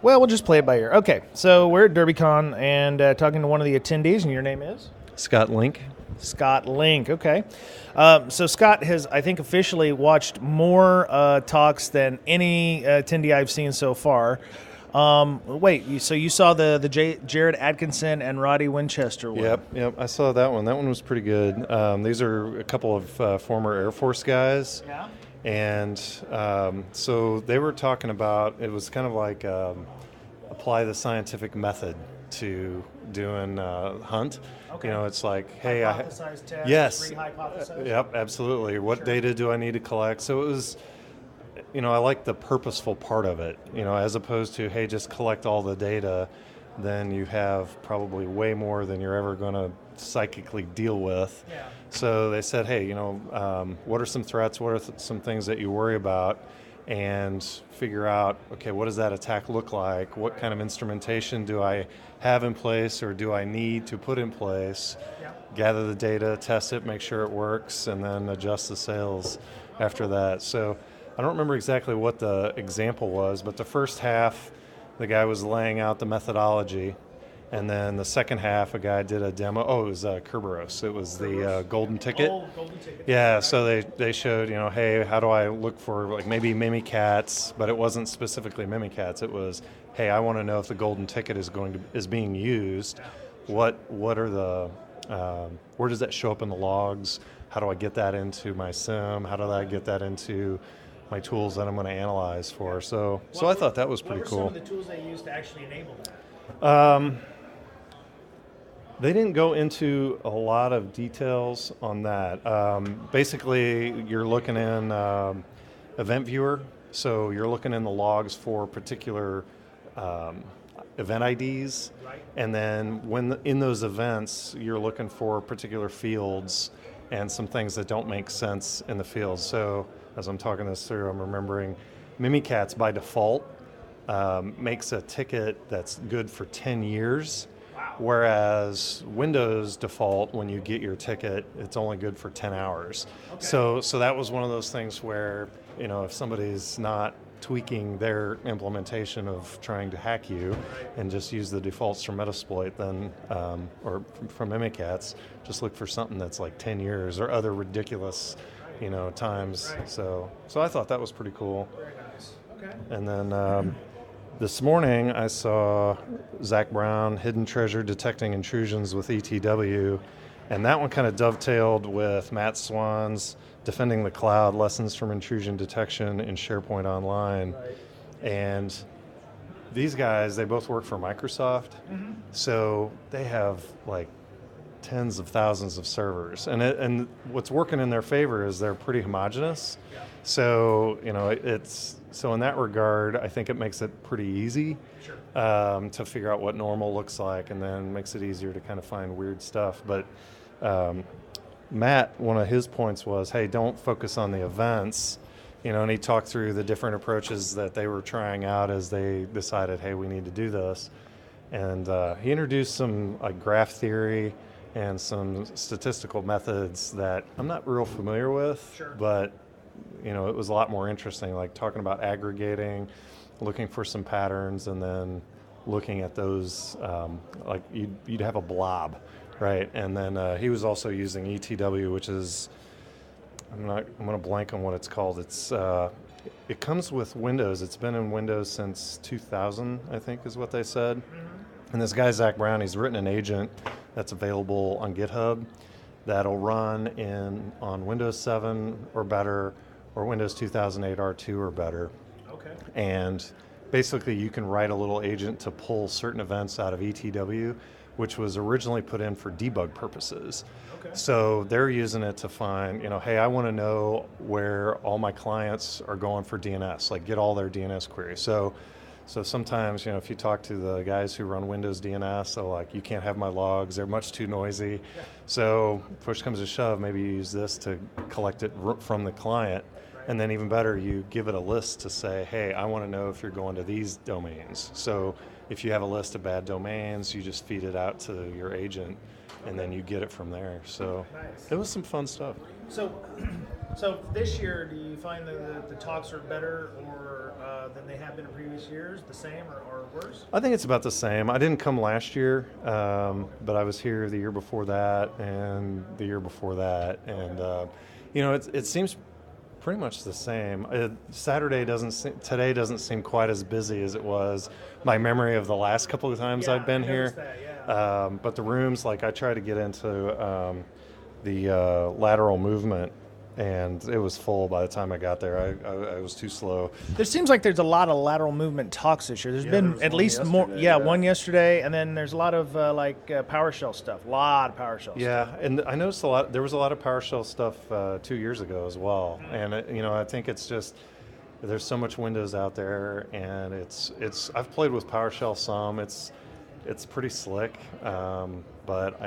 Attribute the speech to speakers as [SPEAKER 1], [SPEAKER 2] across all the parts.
[SPEAKER 1] Well, we'll just play it by ear. Okay, so we're at Derbycon and talking to one of the attendees, and your name is?
[SPEAKER 2] Scott Link.
[SPEAKER 1] Scott Link, okay. So Scott has, I think, officially watched more talks than any attendee I've seen so far. So you saw the Jared Atkinson and Roddy Winchester one?
[SPEAKER 2] Yep, I saw that one. That one was pretty good. These are a couple of former Air Force guys.
[SPEAKER 1] Yeah.
[SPEAKER 2] And so they were talking about, it was kind of like apply the scientific method to doing hunt.
[SPEAKER 1] Okay.
[SPEAKER 2] You know, it's like, hey,
[SPEAKER 1] hypothesize test,
[SPEAKER 2] yes,
[SPEAKER 1] re-hypothesize?
[SPEAKER 2] Yep, absolutely. What data do I need to collect? So it was, you know, I like the purposeful part of it, you know, as opposed to, hey, just collect all the data, then you have probably way more than you're ever going to psychically deal with.
[SPEAKER 1] Yeah.
[SPEAKER 2] So they said, hey, you know, what are some threats? What are some things that you worry about? And figure out, okay, what does that attack look like? What kind of instrumentation do I have in place or do I need to put in place?
[SPEAKER 1] Yeah.
[SPEAKER 2] Gather the data, test it, make sure it works, and then adjust the sails after that. So I don't remember exactly what the example was, but the first half, the guy was laying out the methodology. And then the second half, a guy did a demo. Oh, it was Kerberos. It was the golden ticket.
[SPEAKER 1] Oh, golden ticket.
[SPEAKER 2] Yeah, so they showed, you know, hey, how do I look for like maybe Mimikatz, but it wasn't specifically Mimikatz. It was, hey, I want to know if the golden ticket is being used. What are the where does that show up in the logs? How do I get that into my sim? How do I get that into my tools that I'm going to analyze for? So I thought that was pretty cool.
[SPEAKER 1] What were some of the tools they used to actually enable that?
[SPEAKER 2] They didn't go into a lot of details on that. Basically, you're looking in Event Viewer, so you're looking in the logs for particular event IDs,
[SPEAKER 1] Right.
[SPEAKER 2] and then in those events, you're looking for particular fields and some things that don't make sense in the fields. So as I'm talking this through, I'm remembering Mimikatz by default makes a ticket that's good for 10 years. Whereas Windows default, when you get your ticket, it's only good for 10 hours.
[SPEAKER 1] Okay.
[SPEAKER 2] So that was one of those things where, you know, if somebody's not tweaking their implementation of trying to hack you and just use the defaults from Metasploit, then or from Mimikatz, just look for something that's like 10 years or other ridiculous, you know, times.
[SPEAKER 1] Right.
[SPEAKER 2] So I thought that was pretty cool.
[SPEAKER 1] Very nice. Okay.
[SPEAKER 2] And then this morning I saw Zach Brown, Hidden Treasure Detecting Intrusions with ETW, and that one kind of dovetailed with Matt Swan's Defending the Cloud, Lessons from Intrusion Detection in SharePoint Online.
[SPEAKER 1] Right.
[SPEAKER 2] And these guys, they both work for Microsoft, so they have like tens of thousands of servers. And what's working in their favor is they're pretty homogenous.
[SPEAKER 1] Yeah.
[SPEAKER 2] So, you know, so in that regard, I think it makes it pretty easy to figure out what normal looks like, and then makes it easier to kind of find weird stuff. But Matt, one of his points was, hey, don't focus on the events, you know, and he talked through the different approaches that they were trying out as they decided, hey, we need to do this. And he introduced some like graph theory and some statistical methods that I'm not real familiar with, but you know, it was a lot more interesting, like talking about aggregating, looking for some patterns, and then looking at those, like you'd have a blob, right? And then he was also using ETW, which is, I'm going to blank on what it's called. It comes with Windows. It's been in Windows since 2000, I think is what they said. And this guy, Zach Brown, he's written an agent that's available on GitHub that'll run on Windows 7 or better, or Windows 2008 R2 or better.
[SPEAKER 1] Okay.
[SPEAKER 2] And basically you can write a little agent to pull certain events out of ETW, which was originally put in for debug purposes.
[SPEAKER 1] Okay.
[SPEAKER 2] So they're using it to find, you know, hey, I want to know where all my clients are going for DNS, like get all their DNS queries. So sometimes, you know, if you talk to the guys who run Windows DNS, they're like, you can't have my logs, they're much too noisy. Yeah. So push comes to shove, maybe you use this to collect it from the client. And then even better, you give it a list to say, hey, I want to know if you're going to these domains. So if you have a list of bad domains, you just feed it out to your agent, and then you get it from there. So
[SPEAKER 1] nice.
[SPEAKER 2] It was some fun stuff.
[SPEAKER 1] So this year, do you find that the talks are better or than they have been in previous years? The same or worse?
[SPEAKER 2] I think it's about the same. I didn't come last year, but I was here the year before that and the year before that. And, it seems pretty much the same. Today doesn't seem quite as busy as it was. My memory of the last couple of times I've been here.
[SPEAKER 1] That, yeah.
[SPEAKER 2] But the rooms, like I try to get into the lateral movement, and it was full by the time I got there. I was too slow.
[SPEAKER 1] There seems like there's a lot of lateral movement talks this year. There's been at least more. Yeah, one yesterday, and then there's a lot of PowerShell stuff. A lot of PowerShell stuff.
[SPEAKER 2] Yeah, and I noticed there was a lot of PowerShell stuff 2 years ago as well. And I think it's just there's so much Windows out there, and it's I've played with PowerShell some. It's pretty slick, but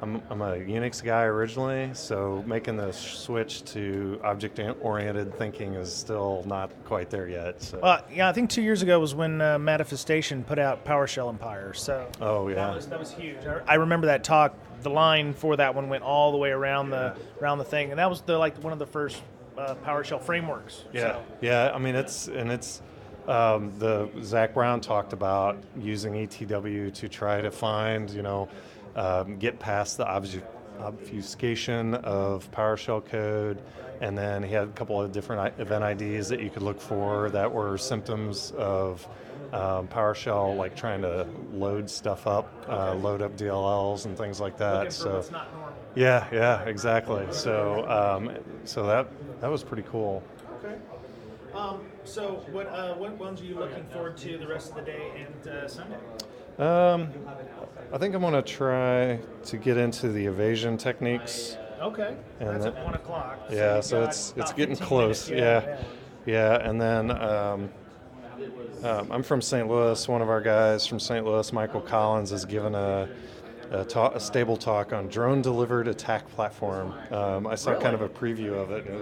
[SPEAKER 2] I'm a Unix guy originally, so making the switch to object-oriented thinking is still not quite there yet. So.
[SPEAKER 1] I think 2 years ago was when Manifestation put out PowerShell Empire. So that was huge. I remember that talk. The line for that one went all the way around the thing, and that was one of the first PowerShell frameworks.
[SPEAKER 2] Yeah,
[SPEAKER 1] so.
[SPEAKER 2] yeah. I mean, the Zach Brown talked about using ETW to try to find get past the obfuscation of PowerShell code, and then he had a couple of different event IDs that you could look for that were symptoms of PowerShell, like trying to load stuff up, load up DLLs and things like that.
[SPEAKER 1] Looking for what's not normal.
[SPEAKER 2] Yeah, exactly. So that was pretty cool.
[SPEAKER 1] Okay. So what ones are you looking forward to the rest of the day and Sunday?
[SPEAKER 2] I think I'm going to try to get into the evasion techniques.
[SPEAKER 1] Okay.
[SPEAKER 2] And
[SPEAKER 1] that's at 1 o'clock.
[SPEAKER 2] Yeah, so it's getting close.
[SPEAKER 1] Minutes.
[SPEAKER 2] Yeah. And then I'm from St. Louis. One of our guys from St. Louis, Michael Collins, has given a stable talk on drone-delivered attack platform. I saw kind of a preview of it. And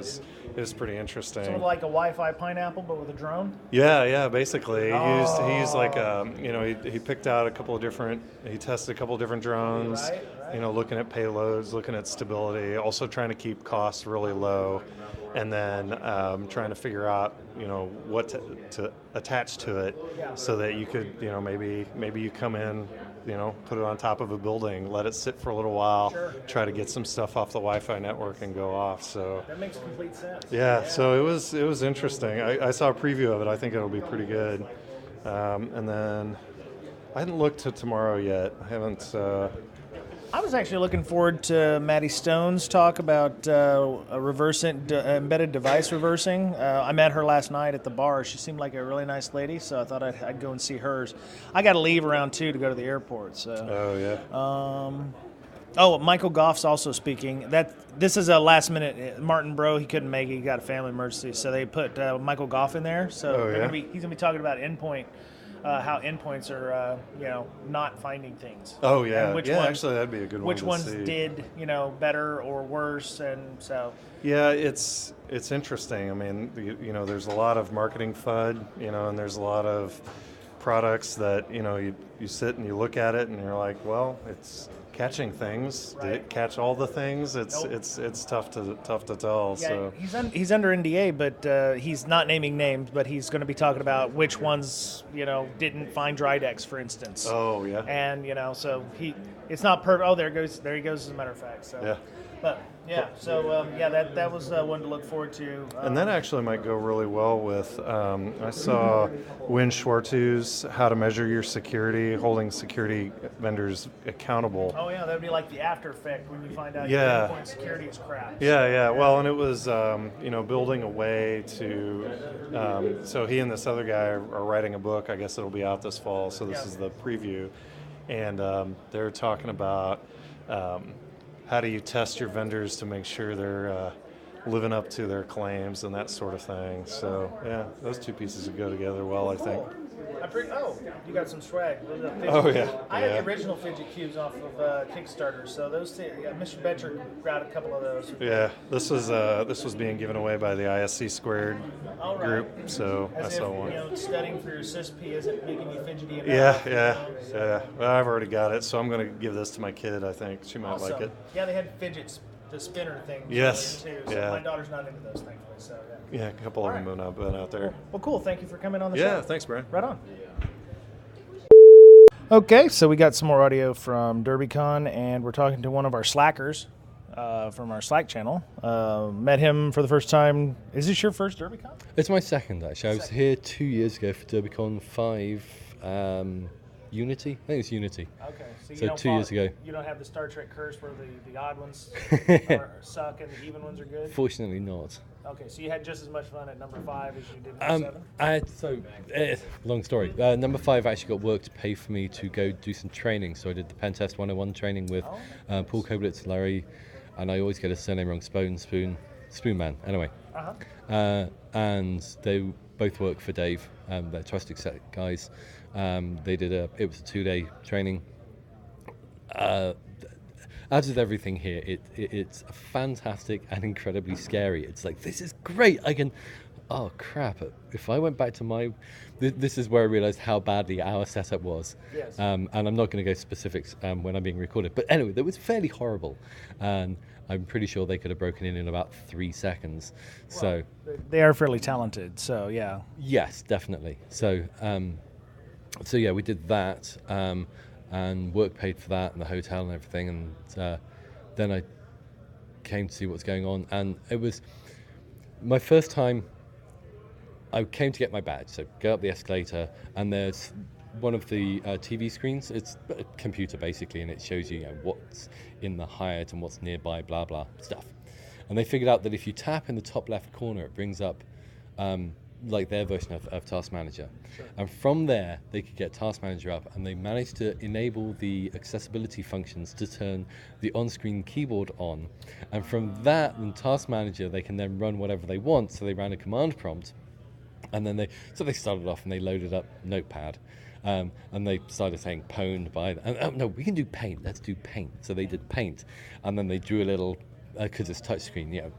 [SPEAKER 2] it was pretty interesting.
[SPEAKER 1] Sort of like a Wi-Fi pineapple, but with a drone.
[SPEAKER 2] Yeah, basically. He used like he picked out he tested a couple of different drones.
[SPEAKER 1] Right.
[SPEAKER 2] Looking at payloads, looking at stability, also trying to keep costs really low, and then trying to figure out what to attach to it, so that you could maybe you come in. Put it on top of a building, let it sit for a little while, try to get some stuff off the Wi-Fi network and go off. So
[SPEAKER 1] that makes complete sense.
[SPEAKER 2] Yeah, so it was interesting. I saw a preview of it. I think it'll be pretty good. And then I hadn't looked to tomorrow yet. I haven't.
[SPEAKER 1] I was actually looking forward to Maddie Stone's talk about embedded device reversing. I met her last night at the bar. She seemed like a really nice lady, so I thought I'd go and see hers. I got to leave around 2 to go to the airport. So.
[SPEAKER 2] Oh, yeah.
[SPEAKER 1] Michael Goff's also speaking. This is a last minute. Martin Bro, he couldn't make it. He got a family emergency, so they put Michael Goff in there. So he's going to be talking about endpoint. How endpoints are, not finding things.
[SPEAKER 2] Oh yeah,
[SPEAKER 1] and which
[SPEAKER 2] ones,
[SPEAKER 1] actually
[SPEAKER 2] that'd be a good one.
[SPEAKER 1] Which ones
[SPEAKER 2] see.
[SPEAKER 1] did, better or worse, and so.
[SPEAKER 2] Yeah, it's interesting. I mean, there's a lot of marketing FUD, and there's a lot of products that you sit and you look at it and you're like, well, it's catching things. Did it catch all the things? It's tough to tell.
[SPEAKER 1] Yeah,
[SPEAKER 2] so
[SPEAKER 1] he's under NDA, but he's not naming names. But he's going to be talking about which ones didn't find Drydex, for instance.
[SPEAKER 2] Oh yeah.
[SPEAKER 1] And so it's not perfect. Oh, there he goes. As a matter of fact. So.
[SPEAKER 2] Yeah.
[SPEAKER 1] But yeah, so that was one to look forward to.
[SPEAKER 2] And that actually might go really well with. I saw Wynn Schwartu's How to Measure Your Security, holding security vendors accountable.
[SPEAKER 1] Oh yeah, that would be like the after effect when you find out your endpoint security is crap.
[SPEAKER 2] Yeah. Well, and it was building a way to. So he and this other guy are writing a book. I guess it'll be out this fall. So this is the preview, and they're talking about. How do you test your vendors to make sure they're living up to their claims and that sort of thing? So, yeah, those two pieces would go together well, I think.
[SPEAKER 1] You got some swag.
[SPEAKER 2] Oh, yeah.
[SPEAKER 1] I had the original fidget cubes off of Kickstarter, so those two, Mr. Boettcher grabbed a couple of those.
[SPEAKER 2] Yeah, this was being given away by the ISC Squared group, so I saw one.
[SPEAKER 1] Studying for your CISP isn't making you fidgety enough.
[SPEAKER 2] Yeah. Well, I've already got it, so I'm going to give this to my kid, I think. She might like it.
[SPEAKER 1] Yeah, they had fidgets, the spinner thing.
[SPEAKER 2] Yes.
[SPEAKER 1] Too, so my daughter's not into those, thankfully, so yeah.
[SPEAKER 2] Yeah, a couple of them have been out there.
[SPEAKER 1] Well, cool. Thank you for coming on the show.
[SPEAKER 2] Yeah, thanks, Brian.
[SPEAKER 1] Right on. Okay, so we got some more audio from Derbycon, and we're talking to one of our Slackers from our Slack channel. Met him for the first time. Is this your first Derbycon?
[SPEAKER 3] It's my second, actually. I was here 2 years ago for Derbycon 5 Unity. I think it's Unity.
[SPEAKER 1] Okay, so,
[SPEAKER 3] So 2 years ago.
[SPEAKER 1] You don't have the Star Trek curse where the odd ones suck and the even ones are good?
[SPEAKER 3] Fortunately not.
[SPEAKER 1] Okay, so you had just as much fun at number 5 as you did number 7?
[SPEAKER 3] Long story. Number 5 actually got work to pay for me to go do some training. So I did the Pen Test 101 training with Paul Koblitz, Larry, and I always get his surname wrong, Spoonman, anyway. And they both work for Dave, they're Trusted Set guys. It was a 2-day training. As with everything here, it's fantastic and incredibly scary. It's like, this is great. Oh crap, if I went back to this is where I realized how badly our setup was.
[SPEAKER 1] Yes.
[SPEAKER 3] And I'm not going to go specifics when I'm being recorded. But anyway, that was fairly horrible. And I'm pretty sure they could have broken in about 3 seconds. Well, so
[SPEAKER 1] they are fairly talented, so yeah.
[SPEAKER 3] Yes, definitely. So yeah, we did that. And work paid for that and the hotel and everything, and then I came to see what was going on, and it was my first time. I came to get my badge, so go up the escalator, and there's one of the TV screens. It's a computer basically, and it shows you, what's in the Hyatt and what's nearby, blah blah stuff. And they figured out that if you tap in the top left corner, it brings up like their version of Task Manager. Sure. And from there, they could get Task Manager up, and they managed to enable the accessibility functions to turn the on-screen keyboard on. And from that, in Task Manager, they can then run whatever they want. So they ran a command prompt, and then they started off and they loaded up Notepad. And they started saying pwned by, no, we can do paint, let's do paint. So they did paint, and then they drew a little, because it's touchscreen,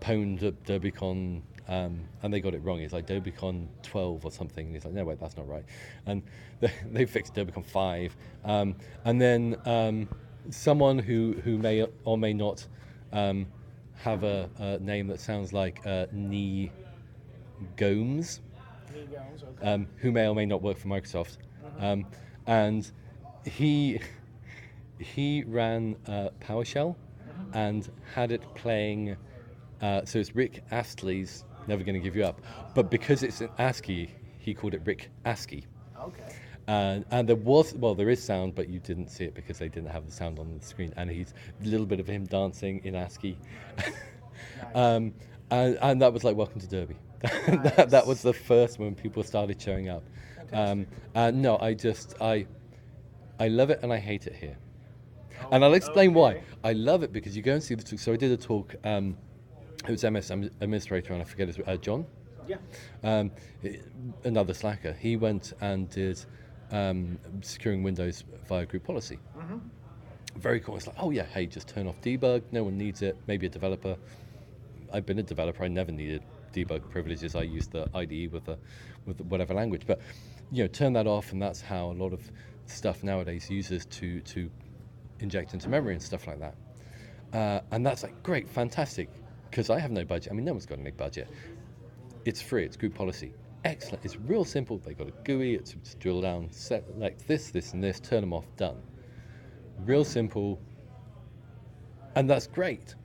[SPEAKER 3] pwned Derbycon. And they got it wrong. It's like Derbycon 12 or something. And he's like, no, wait, that's not right. And they fixed Derbycon 5. And then someone who may or may not have a name that sounds like Nee Gomes, okay. Who may or may not work for Microsoft. And he ran PowerShell and had it playing. So it's Rick Astley's Never Gonna Give You Up, but because it's in ASCII, he called it Rick ASCII. Okay. And there is sound, but you didn't see it because they didn't have the sound on the screen. And he's a little bit of him dancing in ASCII. Nice. And that was like Welcome to Derby. Nice. that was the first when people started showing up. No, I love it and I hate it here. And I'll explain why. I love it because you go and see the talk. So I did a talk. It was MS administrator, and I forget his John. Yeah. Another Slacker. He went and did securing Windows via group policy. Mm-hmm. Very cool. It's like, oh yeah, hey, just turn off debug. No one needs it. Maybe a developer. I've been a developer. I never needed debug privileges. I used the IDE with whatever language. But turn that off, and that's how a lot of stuff nowadays uses to inject into memory and stuff like that. And that's like great, fantastic. Because I have no budget. I mean, no one's got any budget. It's free. It's group policy. Excellent. It's real simple. They've got a GUI. It's drill down, select this, and this, turn them off, done. Real simple. And that's great.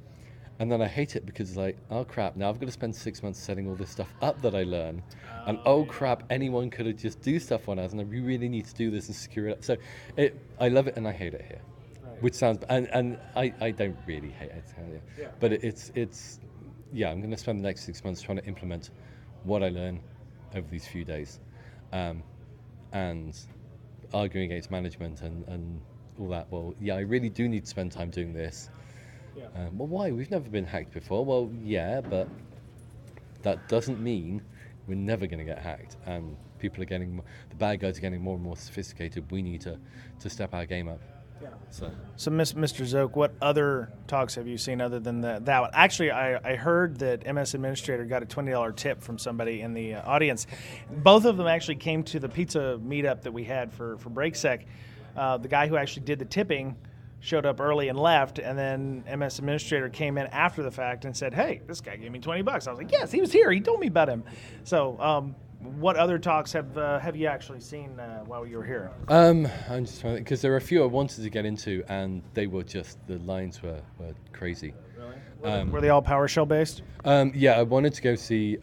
[SPEAKER 3] And then I hate it because it's like, oh crap, now I've got to spend 6 months setting all this stuff up that I learn. And oh crap, anyone could have just do stuff on us, and we really need to do this and secure it up. So I love it and I hate it here. Which sounds, and I don't really hate it, but it's I'm going to spend the next 6 months trying to implement what I learn over these few days, and arguing against management and all that. Well, yeah, I really do need to spend time doing this. Yeah. Well, why? We've never been hacked before. Well, yeah, but that doesn't mean we're never going to get hacked. And people are the bad guys are getting more and more sophisticated. We need to step our game up. Yeah. So
[SPEAKER 1] Mr. Zoke, what other talks have you seen other than that one? Actually, I heard that MS Administrator got a $20 tip from somebody in the audience. Both of them actually came to the pizza meetup that we had for BrakeSec. The guy who actually did the tipping showed up early and left, and then MS Administrator came in after the fact and said, "Hey, this guy gave me $20." I was like, "Yes, he was here. He told me about him." So, what other talks have you actually seen while you were here?
[SPEAKER 3] I'm just trying because there were a few I wanted to get into, and they were just the lines were crazy.
[SPEAKER 1] Really? Were they all PowerShell based?
[SPEAKER 3] Yeah, I wanted to go see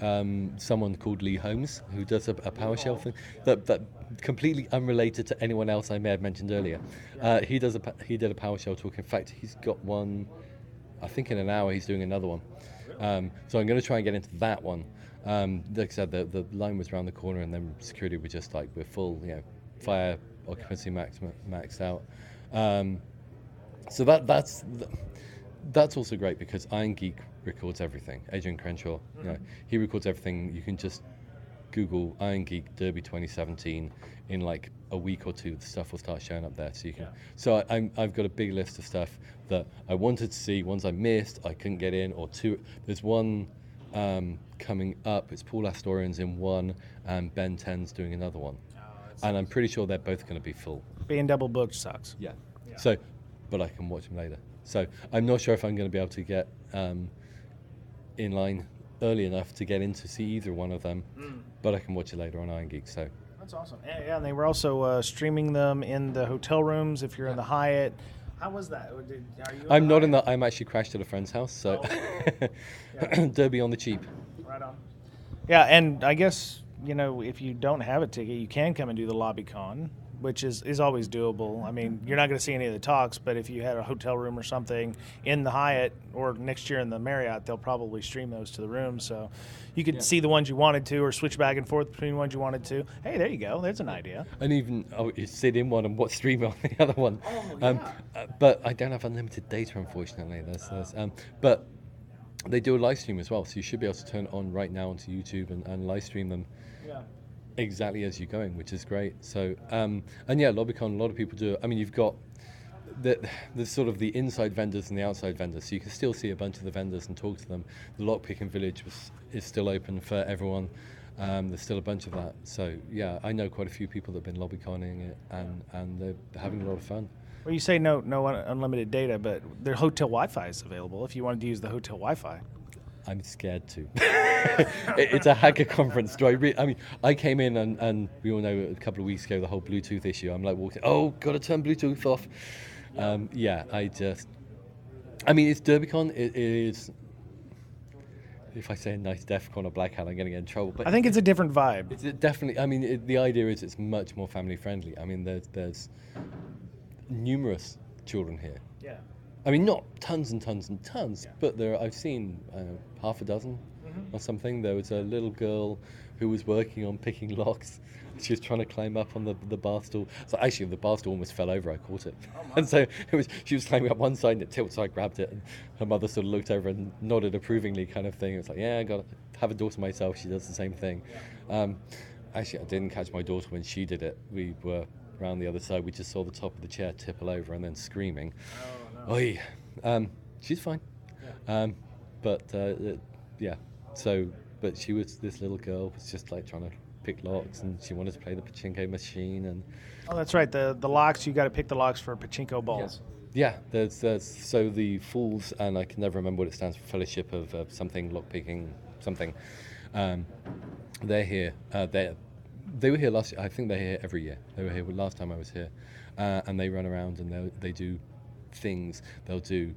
[SPEAKER 3] someone called Lee Holmes who does a PowerShell thing that completely unrelated to anyone else I may have mentioned earlier. He did a PowerShell talk. In fact, he's got one. I think in an hour he's doing another one. So I'm going to try and get into that one. Like I said, the line was around the corner, and then security were just like, we're full, fire occupancy maxed out. So that's also great because Iron Geek records everything. Adrian Crenshaw, he records everything. You can just Google Iron Geek Derby 2017 in like a week or two. The stuff will start showing up there, so you can. Yeah. So I've got a big list of stuff that I wanted to see. Ones I missed, I couldn't get in, or two. There's one coming up. It's Paul Astorian's in one, and Ben 10's doing another one. And I'm pretty sure they're both going to be full.
[SPEAKER 1] Being double booked sucks.
[SPEAKER 3] Yeah. So, but I can watch them later. So I'm not sure if I'm going to be able to get in line early enough to get in to see either one of them, but I can watch it later on Iron Geek. So
[SPEAKER 1] that's awesome. Yeah, and they were also streaming them in the hotel rooms if you're in the Hyatt. How was that?
[SPEAKER 3] I'm not in the. I'm actually crashed at a friend's house, so Derby on the cheap.
[SPEAKER 1] Right on. Yeah, and I guess if you don't have a ticket, you can come and do the LobbyCon, which is always doable. I mean, you're not going to see any of the talks, but if you had a hotel room or something in the Hyatt or next year in the Marriott, they'll probably stream those to the room. So you could see the ones you wanted to or switch back and forth between ones you wanted to. Hey, there you go. There's an idea.
[SPEAKER 3] And even you sit in one and watch stream on the other one. But I don't have unlimited data, unfortunately. But they do a live stream as well, so you should be able to turn it on right now onto YouTube and live stream them. Yeah. Exactly as you're going, which is great. So, and yeah, LobbyCon, a lot of people do it. I mean, you've got the sort of the inside vendors and the outside vendors, so you can still see a bunch of the vendors and talk to them. The Lockpicking Village is still open for everyone. There's still a bunch of that. So, yeah, I know quite a few people that have been LobbyConning it, and they're having a lot of fun.
[SPEAKER 1] Well, you say no unlimited data, but their hotel Wi-Fi is available if you wanted to use the hotel Wi-Fi.
[SPEAKER 3] I'm scared to. It's a hacker conference. I came in and we all know a couple of weeks ago the whole Bluetooth issue. I'm like walking, got to turn Bluetooth off. It's Derbycon. It is. If I say a nice DEFCON or Black Hat, I'm going to get in trouble. But
[SPEAKER 1] I think it's a different vibe.
[SPEAKER 3] It's definitely. I mean, the idea is it's much more family friendly. I mean, there's numerous children here. Yeah. I mean, not tons and tons and tons, but I've seen half a dozen or something. There was a little girl who was working on picking locks. She was trying to climb up on the bar stool. So actually, the bar stool almost fell over. I caught it. And so she was climbing up one side and it tilted, so I grabbed it. And her mother sort of looked over and nodded approvingly kind of thing. It was like, yeah, I got to have a daughter myself. She does the same thing. Actually, I didn't catch my daughter when she did it. We were around the other side. We just saw the top of the chair tipple over and then screaming. Oi. She's fine. Yeah. But she was, this little girl was just like trying to pick locks, and she wanted to play the pachinko machine. And
[SPEAKER 1] that's right. The locks, you got to pick the locks for pachinko balls.
[SPEAKER 3] Yeah. There's so the Fools, and I can never remember what it stands for, Fellowship of something, lockpicking something. They're here. They were here last year. I think they're here every year. They were here last time I was here, and they run around and they do things. They'll do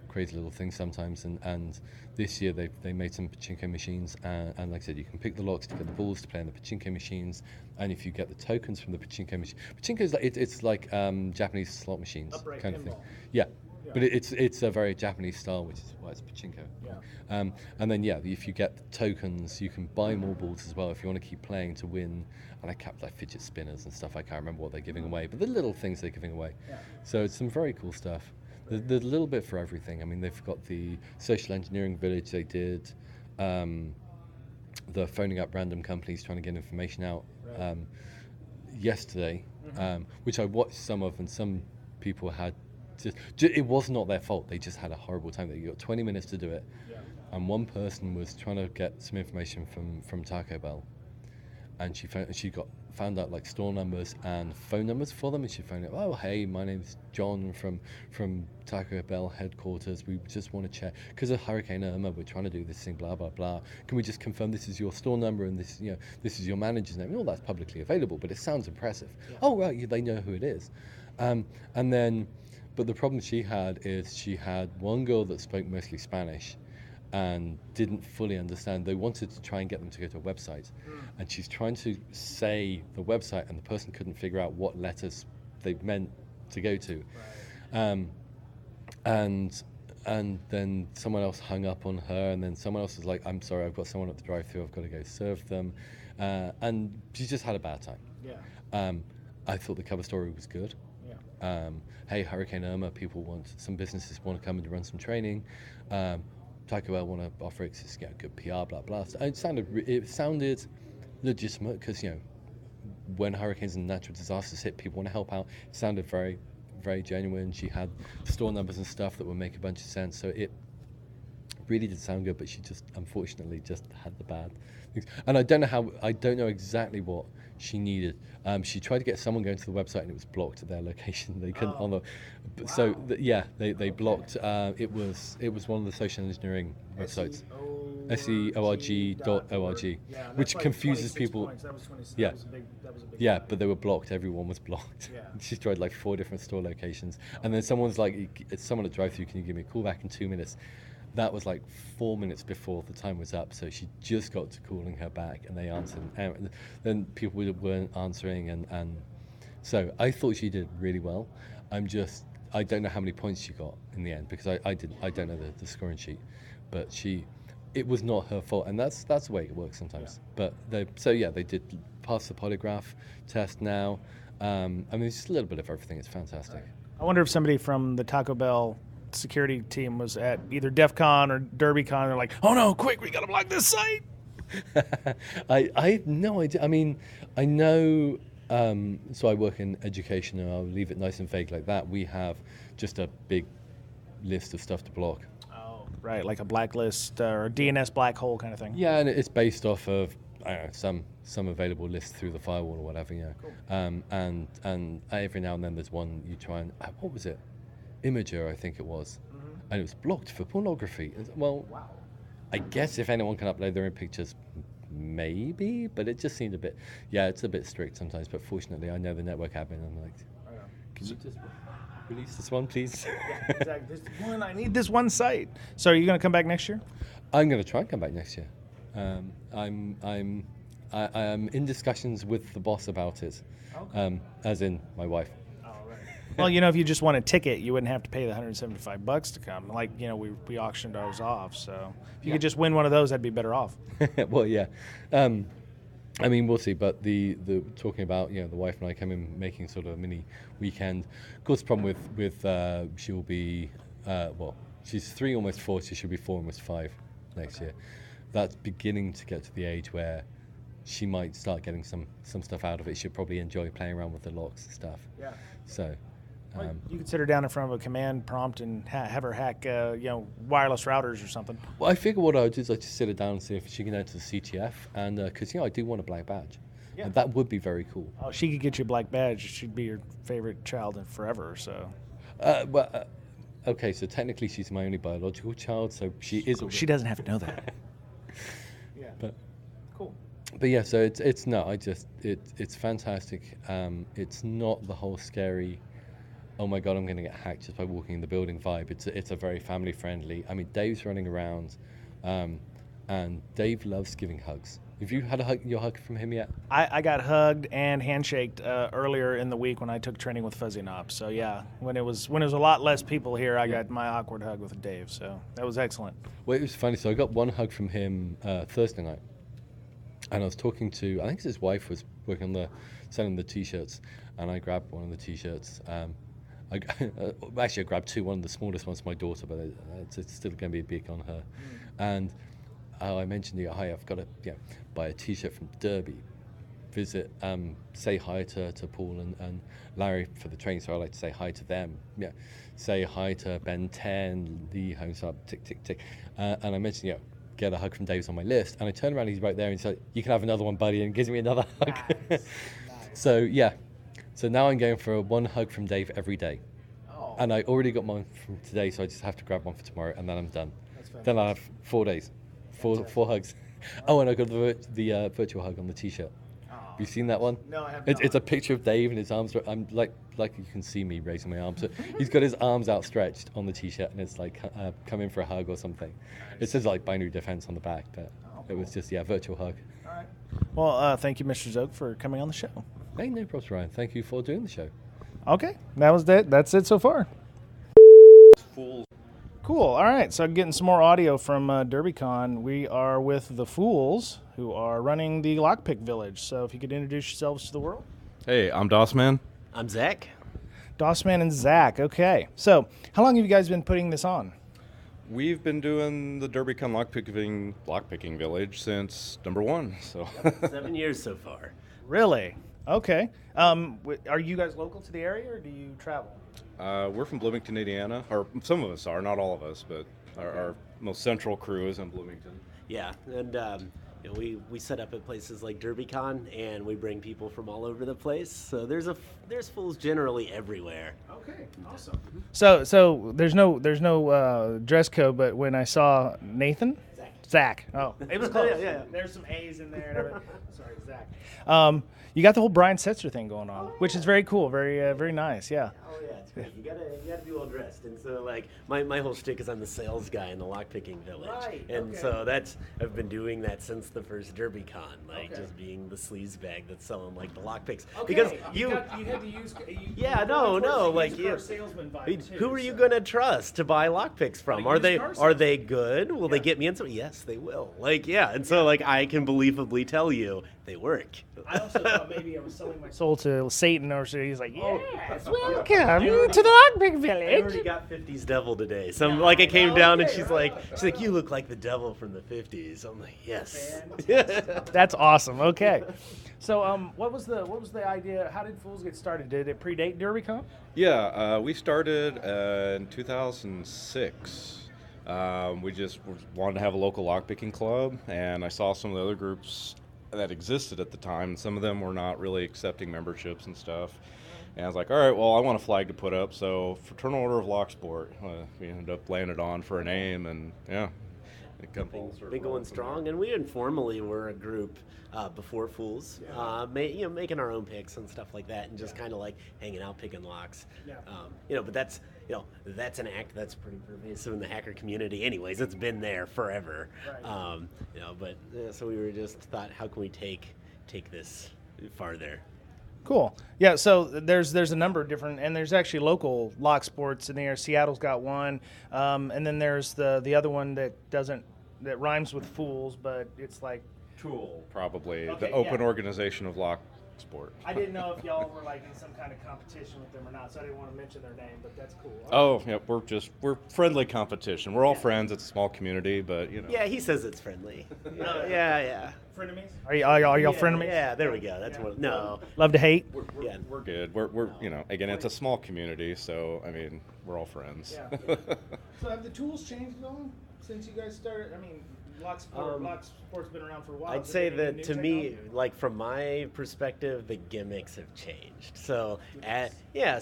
[SPEAKER 3] crazy little things sometimes, and this year they made some pachinko machines, and like I said, you can pick the locks to get the balls to play in the pachinko machines, and if you get the tokens from the pachinko machine, pachinko is like it's like Japanese slot machines kind of thing. Yeah. But it's a very Japanese style, which is why it's pachinko. Yeah. And then if you get the tokens, you can buy more balls as well if you want to keep playing to win. And I kept like fidget spinners and stuff. I can't remember what they're giving away, but the little things they're giving away. Yeah. So it's some very cool stuff. There's a little bit for everything. I mean, they've got the social engineering village. They did the phoning up random companies trying to get information out yesterday, which I watched some of, and some people had. It was not their fault. They just had a horrible time. They got 20 minutes to do it, and one person was trying to get some information from Taco Bell, and she found out like store numbers and phone numbers for them, and she found out, oh hey, my name's John from Taco Bell headquarters. We just want to check because of Hurricane Irma. We're trying to do this thing, blah blah blah. Can we just confirm this is your store number and this this is your manager's name? And all that's publicly available, but it sounds impressive. Yeah. Oh right, they know who it is, and then. But the problem she had is she had one girl that spoke mostly Spanish and didn't fully understand. They wanted to try and get them to go to a website. And she's trying to say the website and the person couldn't figure out what letters they meant to go to. Right. And then someone else hung up on her, and then someone else was like, I'm sorry, I've got someone at the drive-thru, I've got to go serve them. And she just had a bad time. Yeah. I thought the cover story was good. Hey, Hurricane Irma, some businesses want to come and run some training. Taco Bell want to offer it, good PR, blah blah. So it sounded legitimate because when hurricanes and natural disasters hit, people want to help out. It sounded very, very genuine. She had store numbers and stuff that would make a bunch of sense. So it really did sound good, but she just unfortunately just had the bad things. And I don't know exactly what she needed. She tried to get someone going to the website and it was blocked at their location. They couldn't on the. Wow. So they blocked. It was one of the social engineering websites. seorg.org, which confuses people.
[SPEAKER 1] That was 26.
[SPEAKER 3] Yeah,
[SPEAKER 1] that was a big
[SPEAKER 3] yeah, but they were blocked. Everyone was blocked. Yeah. She tried like 4 different store locations, and then someone's like, "It's someone at drive-thru. Can you give me a call back in 2 minutes?" That was like 4 minutes before the time was up, so she just got to calling her back, and they answered. And then people weren't answering, and so I thought she did really well. I don't know how many points she got in the end because I don't know the scoring sheet, but it was not her fault, and that's the way it works sometimes. Yeah. But they did pass the polygraph test now. I mean, it's just a little bit of everything. It's fantastic.
[SPEAKER 1] I wonder if somebody from the Taco Bell security team was at either DEF CON or Derbycon. They're like, oh no, quick, we gotta block this site.
[SPEAKER 3] I have no idea. I mean, I know, so I work in education, and I'll leave it nice and vague like that. We have just a big list of stuff to block.
[SPEAKER 1] Oh, right, like a blacklist or a DNS black hole kind of thing.
[SPEAKER 3] Yeah, and it's based off of, I don't know, some available list through the firewall or whatever, Cool. And every now and then there's one you try and, what was it? Imager, I think it was, and it was blocked for pornography. Well, wow. I guess if anyone can upload their own pictures, maybe, but it just seemed a bit, it's a bit strict sometimes. But fortunately, I know the network admin. I'm like, can you just release this one, please?
[SPEAKER 1] Yeah, exactly. I need this one site. So, are you going to come back next year?
[SPEAKER 3] I'm going to try and come back next year. I am in discussions with the boss about it, okay. As in my wife.
[SPEAKER 1] Well, if you just want a ticket, you wouldn't have to pay the $175 to come. Like, we auctioned ours off. So if you could just win one of those, I'd be better off.
[SPEAKER 3] Well, yeah. I mean, we'll see. But the talking about, the wife and I coming, making sort of a mini weekend. Of course, the problem with she'll be, she's 3, almost 4. So she'll be 4, almost 5 next year. That's beginning to get to the age where she might start getting some stuff out of it. She'll probably enjoy playing around with the locks and stuff. Yeah. So.
[SPEAKER 1] You could sit her down in front of a command prompt and have her hack, wireless routers or something.
[SPEAKER 3] Well, I figure what I would do is I just sit her down and see if she can enter the CTF, and because I do want a black badge, and that would be very cool.
[SPEAKER 1] Oh, she could get you a black badge. She'd be your favorite child forever. So.
[SPEAKER 3] Okay, so technically she's my only biological child, so she is.
[SPEAKER 1] She doesn't have to know that. Yeah.
[SPEAKER 3] But.
[SPEAKER 1] Cool.
[SPEAKER 3] But yeah, so it's fantastic. It's not the whole scary, oh my God, I'm going to get hacked just by walking in the building vibe. It's a very family friendly. I mean, Dave's running around, and Dave loves giving hugs. Have you had your hug from him yet?
[SPEAKER 1] I got hugged and handshaked earlier in the week when I took training with Fuzzy Knob. So yeah, when it was a lot less people here, I got my awkward hug with Dave. So that was excellent.
[SPEAKER 3] Well, it was funny. So I got one hug from him Thursday night, and I was talking to, I think his wife was working on selling the T-shirts, and I grabbed one of the T-shirts. I grabbed 2. One of the smallest ones, my daughter, but it's still going to be big on her. And I mentioned, hi, I've got to buy a T-shirt from Derby. Visit, say hi to Paul and Larry for the training, so I like to say hi to them. Yeah, say hi to Ben 10, Lee Homes Up, tick, tick, tick. And I mentioned, get a hug from Dave's on my list. And I turn around, he's right there, and he's like, you can have another one, buddy, and gives me another hug.
[SPEAKER 1] Nice.
[SPEAKER 3] So, yeah. So now I'm going for one hug from Dave every day.
[SPEAKER 1] Oh.
[SPEAKER 3] And I already got mine from today, so I just have to grab one for tomorrow, and then I'm done.
[SPEAKER 1] That's fantastic.
[SPEAKER 3] Then I have 4 days, four hugs. Oh, and I got the virtual hug on the T-shirt. Have you seen that one?
[SPEAKER 1] No, I have
[SPEAKER 3] It's
[SPEAKER 1] not.
[SPEAKER 3] a picture of Dave and his arms. I'm like you can see me raising my arms. So he's got his arms outstretched on the T-shirt, and it's like come in for a hug or something. It says like binary defense on the back, but it was just virtual hug.
[SPEAKER 1] All right. Well, thank you, Mr. Zook, for coming on the show.
[SPEAKER 3] Hey, no problems, Ryan. Thank you for doing the show.
[SPEAKER 1] Okay, that was it. That's it so far.
[SPEAKER 4] Fools.
[SPEAKER 1] Cool. All right. So getting some more audio from Derbycon. We are with the Fools, who are running the Lockpick Village. So if you could introduce yourselves to the world.
[SPEAKER 4] Hey, I'm Dossman.
[SPEAKER 5] I'm Zach.
[SPEAKER 1] Dossman and Zach. Okay. So how long have you guys been putting this on?
[SPEAKER 4] We've been doing the Derbycon lockpicking village since number 1. So
[SPEAKER 5] 7 years so far.
[SPEAKER 1] Really? Okay. Are you guys local to the area, or do you travel?
[SPEAKER 4] we're from Bloomington, Indiana, or some of us are, not all of us, but our most central crew is in Bloomington.
[SPEAKER 5] Yeah, and you know, we set up at places like Derbycon, and we bring people from all over the place. So there's fools generally everywhere.
[SPEAKER 1] Okay, awesome. So there's no dress code, but when I saw Nathan, Zach. Oh, it was close.
[SPEAKER 5] Yeah.
[SPEAKER 1] There's some A's in there. And everything. Sorry, Zach. You got the whole Brian Setzer thing going on, which is very cool, very nice. Yeah.
[SPEAKER 5] Oh yeah, it's great. You gotta be well dressed, and so like my whole shtick is I'm the sales guy in the lockpicking village,
[SPEAKER 1] Right,
[SPEAKER 5] and
[SPEAKER 1] okay.
[SPEAKER 5] so I've been doing that since the first Derbycon, like just being the sleaze bag that's selling like the lockpicks. Because
[SPEAKER 1] you had to use.
[SPEAKER 5] Yeah, no, like you.
[SPEAKER 1] salesman
[SPEAKER 5] I mean, who are you gonna trust to buy lockpicks from?
[SPEAKER 1] Like
[SPEAKER 5] Are
[SPEAKER 1] used car
[SPEAKER 5] they good? Will they get me in some? Yes, they will. Like and so like I can believably tell you they work.
[SPEAKER 1] I also thought maybe I was selling my soul to Satan, or so he's like, yes, welcome to the Lockpick
[SPEAKER 5] I
[SPEAKER 1] Village.
[SPEAKER 5] already got 50s devil today. Some like I came down and she's like, you look like the devil from the 50s. I'm like, yes.
[SPEAKER 1] That's awesome. Okay, so what was the idea? How did Fools get started? Did it predate Derbycon?
[SPEAKER 4] Yeah, we started in 2006. We just wanted to have a local lockpicking club, and I saw some of the other groups that existed at the time, and some of them were not really accepting memberships and stuff. And I was like, all right, well, I want a flag to put up. So Fraternal Order of Locksport, we ended up laying it on for a name, and yeah. It come full circle.
[SPEAKER 5] Been going strong, and we informally were a group before Fools, making our own picks and stuff like that, and just kind of like hanging out picking locks. But that's an act that's pretty pervasive in the hacker community. Anyways, it's been there forever.
[SPEAKER 1] Right.
[SPEAKER 5] So we were just thought, how can we take this farther?
[SPEAKER 1] Cool. Yeah. So there's a number of different, and there's actually local lock sports in there. Seattle's got one, and then there's the other one that rhymes with Fools, but it's like
[SPEAKER 4] Tool, probably.
[SPEAKER 1] Okay,
[SPEAKER 4] the Open
[SPEAKER 1] yeah.
[SPEAKER 4] Organization of Lock Sport.
[SPEAKER 1] I didn't know if y'all were like in some kind of competition with them or not, so I didn't want to mention their name, but that's cool.
[SPEAKER 4] Oh, yeah, we're friendly competition. We're all friends. It's a small community, but
[SPEAKER 5] Yeah, he says it's friendly. Yeah.
[SPEAKER 1] Frenemies? Are y'all frenemies?
[SPEAKER 5] Yeah, there we go. That's what. No.
[SPEAKER 1] Love to hate?
[SPEAKER 4] we're good. We're again, it's a small community, so I mean, we're all friends.
[SPEAKER 1] Yeah. So have the tools changed at all since you guys started? I mean, lock sport's been around for a while.
[SPEAKER 5] I'd say that to me, like from my perspective, the gimmicks have changed. So as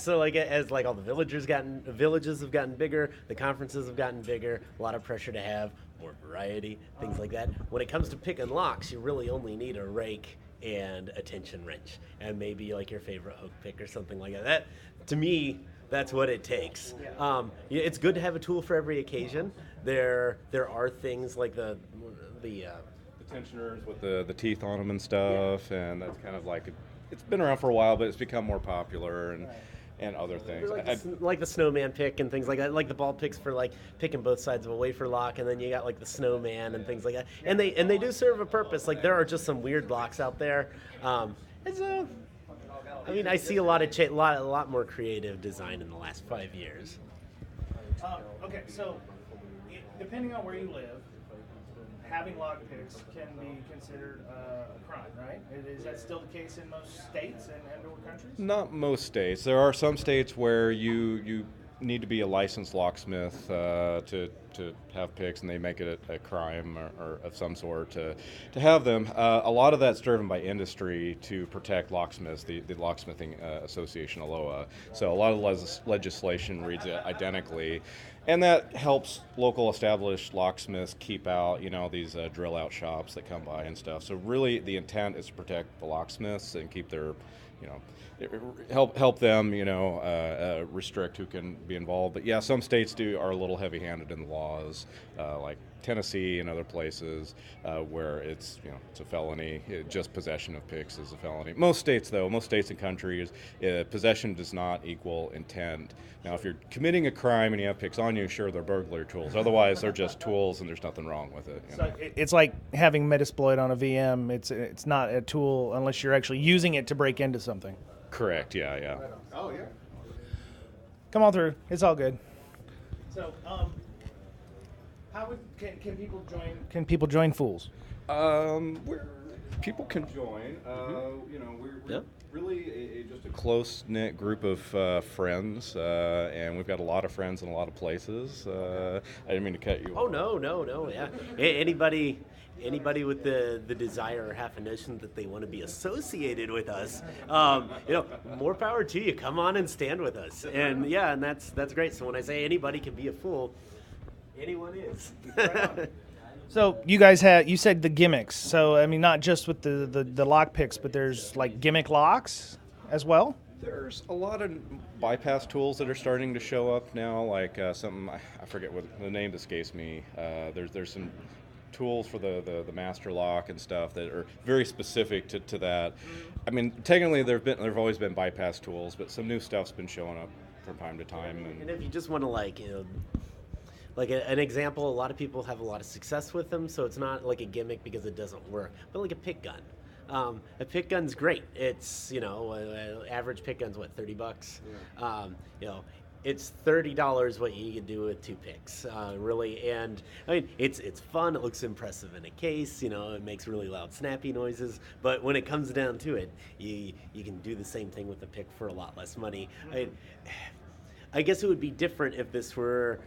[SPEAKER 5] all the villages have gotten bigger, the conferences have gotten bigger, a lot of pressure to have more variety, things like that. When it comes to picking locks, you really only need a rake and a tension wrench, and maybe like your favorite hook pick or something like that. That to me, that's what it takes. It's good to have a tool for every occasion. There are things like the
[SPEAKER 4] Tensioners with the teeth on them and stuff, and that's kind of like it's been around for a while, but it's become more popular and other things.
[SPEAKER 5] like the snowman pick and things like that, like the ball picks for like picking both sides of a wafer lock, and then you got like the snowman and things like that. And they do serve a purpose. Like there are just some weird locks out there. I see a lot more creative design in the last 5 years.
[SPEAKER 1] Okay, so depending on where you live, having lock picks can be considered a crime, right? Is that still the case in most states and or countries?
[SPEAKER 4] Not most states. There are some states where you need to be a licensed locksmith to have picks, and they make it a crime or of some sort to have them. A lot of that's driven by industry to protect locksmiths, the Locksmithing Association, ALOA. So a lot of legislation reads it identically, and that helps local established locksmiths keep out, these drill out shops that come by and stuff. So really the intent is to protect the locksmiths and keep their, help them, restrict who can be involved. But yeah, some states are a little heavy-handed in the laws, like Tennessee and other places where it's a felony. Just possession of picks is a felony. Most states and countries, possession does not equal intent. Now, if you're committing a crime and you have picks on you, sure, they're burglary tools. Otherwise, they're just tools, and there's nothing wrong with it.
[SPEAKER 1] So it's like having Metasploit on a VM. It's not a tool unless you're actually using it to break into something.
[SPEAKER 4] Correct. Yeah.
[SPEAKER 6] Oh, yeah.
[SPEAKER 1] Come on through. It's all good. So, can people join Fools?
[SPEAKER 4] People can join. We're really just a close-knit group of friends, and we've got a lot of friends in a lot of places. I didn't mean to cut you off.
[SPEAKER 5] Oh, no, yeah. Anybody with the desire or half a notion that they want to be associated with us, more power to you. Come on and stand with us. And that's great. So when I say anybody can be a fool, anyone is.
[SPEAKER 1] So you guys you said the gimmicks. So I mean, not just with the lock picks, but there's like gimmick locks as well.
[SPEAKER 4] There's a lot of bypass tools that are starting to show up now, like something I forget what the name escapes me. There's some tools for the master lock and stuff that are very specific to that. I mean, technically there've always been bypass tools, but some new stuff's been showing up from time to time.
[SPEAKER 5] And if you just want to like an example, a lot of people have a lot of success with them, so it's not like a gimmick because it doesn't work, but like a pick gun. A pick gun's great. It's, average pick gun's what, $30? Yeah. It's $30 what you can do with 2 picks, really. And I mean, it's fun. It looks impressive in a case. It makes really loud, snappy noises. But when it comes down to it, you can do the same thing with a pick for a lot less money. I guess it would be different if this were,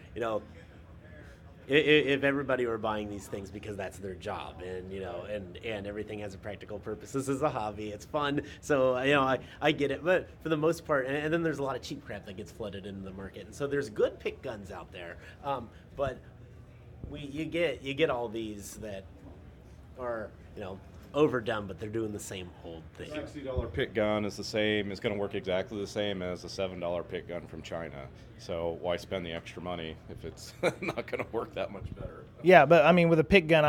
[SPEAKER 5] if everybody were buying these things because that's their job, and everything has a practical purpose. This is a hobby. It's fun. So, I get it. But for the most part, and then there's a lot of cheap crap that gets flooded into the market. And so there's good pick guns out there. But you get all these that are, overdone, but they're doing the same old thing.
[SPEAKER 4] $60 pick gun is the same. It's going to work exactly the same as a $7 pick gun from China. So why spend the extra money if it's not going to work that much better?
[SPEAKER 1] Yeah, but I mean, with a pick gun,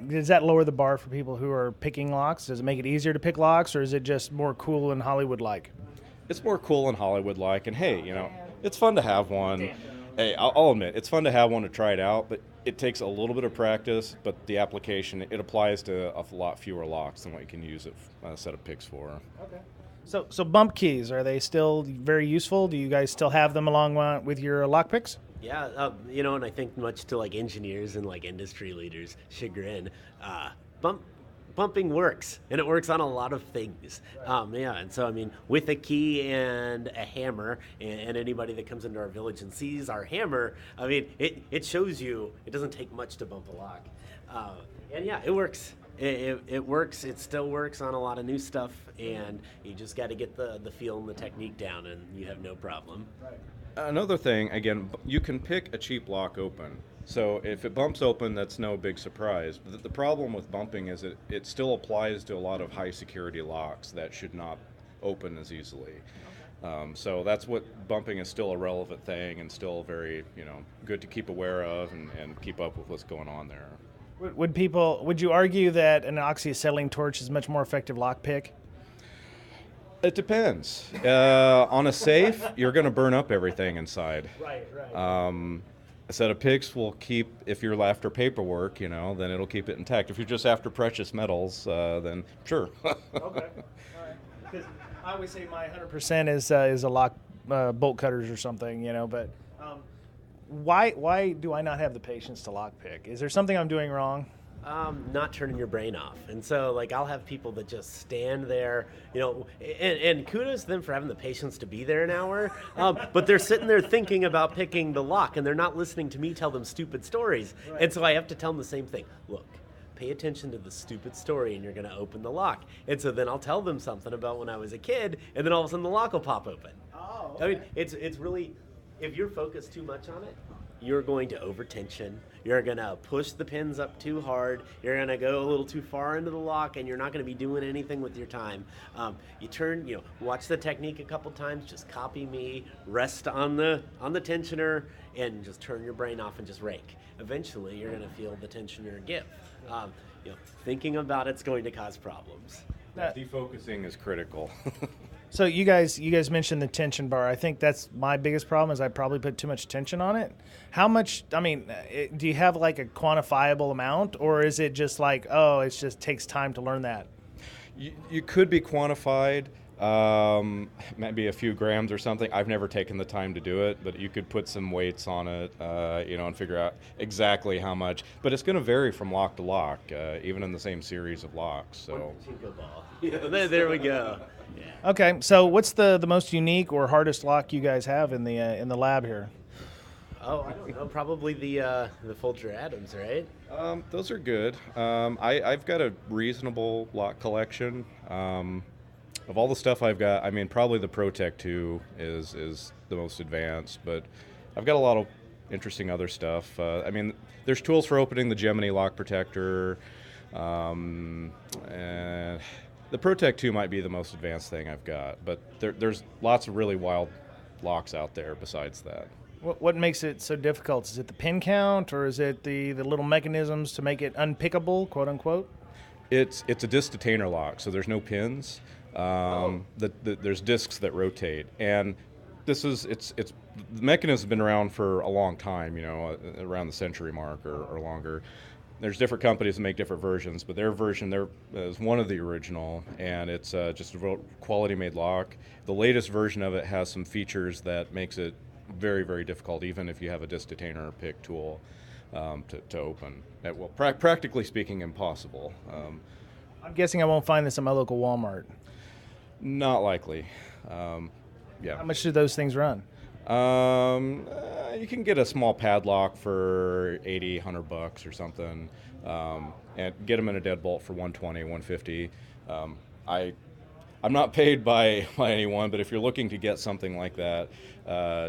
[SPEAKER 1] does that lower the bar for people who are picking locks? Does it make it easier to pick locks, or is it just more cool and Hollywood-like?
[SPEAKER 4] It's more cool and Hollywood-like, and hey, it's fun to have one. Hey, I'll admit, it's fun to have one to try it out, but it takes a little bit of practice, but the application, it applies to a lot fewer locks than what you can use a set of picks for.
[SPEAKER 1] Okay. So bump keys, are they still very useful? Do you guys still have them along with your lock picks?
[SPEAKER 5] Yeah, and I think much to like engineers and like industry leaders' chagrin, bumping works, and it works on a lot of things. Right. And so I mean, with a key and a hammer, and anybody that comes into our village and sees our hammer, I mean, it shows you it doesn't take much to bump a lock, and yeah, it works. It works. It still works on a lot of new stuff, and you just got to get the feel and the technique down, and you have no problem.
[SPEAKER 1] Right.
[SPEAKER 4] Another thing, again, you can pick a cheap lock open. So if it bumps open, that's no big surprise. But the problem with bumping is it still applies to a lot of high security locks that should not open as easily. So that's what bumping is still a relevant thing and still very good to keep aware of and keep up with what's going on there.
[SPEAKER 1] Would you argue that an oxyacetylene torch is a much more effective lock pick?
[SPEAKER 4] It depends. On a safe, you're going to burn up everything inside.
[SPEAKER 1] Right.
[SPEAKER 4] A set of picks will keep, if you're after paperwork, then it'll keep it intact. If you're just after precious metals, then sure.
[SPEAKER 1] Okay. All right. Because I always say my 100% is a lock, bolt cutters or something, but why do I not have the patience to lock pick? Is there something I'm doing wrong?
[SPEAKER 5] Not turning your brain off. And so, like, I'll have people that just stand there, and kudos to them for having the patience to be there an hour. But they're sitting there thinking about picking the lock, and they're not listening to me tell them stupid stories. Right. And so I have to tell them the same thing. Look, pay attention to the stupid story, and you're going to open the lock. And so then I'll tell them something about when I was a kid, and then all of a sudden the lock will pop open.
[SPEAKER 1] Oh, okay.
[SPEAKER 5] I mean, it's really, if you're focused too much on it, you're going to over-tension. You're going to push the pins up too hard. You're going to go a little too far into the lock, and you're not going to be doing anything with your time. Watch the technique a couple times. Just copy me. Rest on the tensioner, and just turn your brain off and just rake. Eventually, you're going to feel the tensioner give. Thinking about it's going to cause problems.
[SPEAKER 4] Defocusing is critical.
[SPEAKER 1] So you guys mentioned the tension bar. I think that's my biggest problem is I probably put too much tension on it. How much, do you have like a quantifiable amount, or is it just like, it just takes time to learn that?
[SPEAKER 4] You could be quantified, maybe a few grams or something. I've never taken the time to do it, but you could put some weights on it, and figure out exactly how much. But it's going to vary from lock to lock, even in the same series of locks. So.
[SPEAKER 5] There we go. Yeah.
[SPEAKER 1] Okay, so what's the most unique or hardest lock you guys have in the lab here?
[SPEAKER 5] Oh, I don't know. Probably the Boettcher Adams, right?
[SPEAKER 4] Those are good. I've got a reasonable lock collection. Of all the stuff I've got, probably the ProTech 2 is the most advanced, but I've got a lot of interesting other stuff. There's tools for opening the Gemini lock protector, and the ProTech 2 might be the most advanced thing I've got, but there's lots of really wild locks out there besides that.
[SPEAKER 1] What makes it so difficult? Is it the pin count, or is it the little mechanisms to make it unpickable, quote unquote?
[SPEAKER 4] It's a disc detainer lock, so there's no pins. There's discs that rotate, and the mechanism has been around for a long time, around the century mark or longer. There's different companies that make different versions, but their version is one of the original, and it's just a quality-made lock. The latest version of it has some features that makes it very, very difficult, even if you have a disc detainer or pick tool to open. Practically speaking, impossible.
[SPEAKER 1] I'm guessing I won't find this at my local Walmart.
[SPEAKER 4] Not likely. Yeah.
[SPEAKER 1] How much do those things run?
[SPEAKER 4] You can get a small padlock for $80, $100 or something, and get them in a deadbolt for $120, $150. I'm not paid by anyone, but if you're looking to get something like that,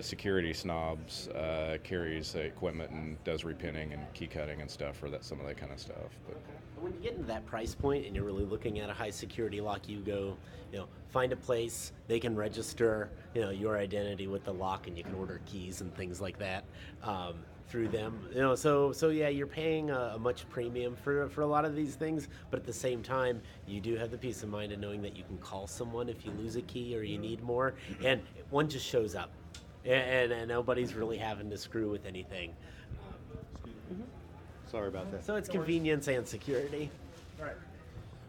[SPEAKER 4] Security Snobs carries equipment and does repinning and key cutting and stuff for some of that kind of stuff. But
[SPEAKER 5] when you get into that price point and you're really looking at a high security lock, you go, find a place, they can register, your identity with the lock, and you can order keys and things like that through them. So yeah, you're paying a much premium for a lot of these things, but at the same time, you do have the peace of mind of knowing that you can call someone if you lose a key or you need more, and one just shows up, and nobody's really having to screw with anything.
[SPEAKER 6] Sorry about that.
[SPEAKER 5] So it's convenience and security.
[SPEAKER 1] Right.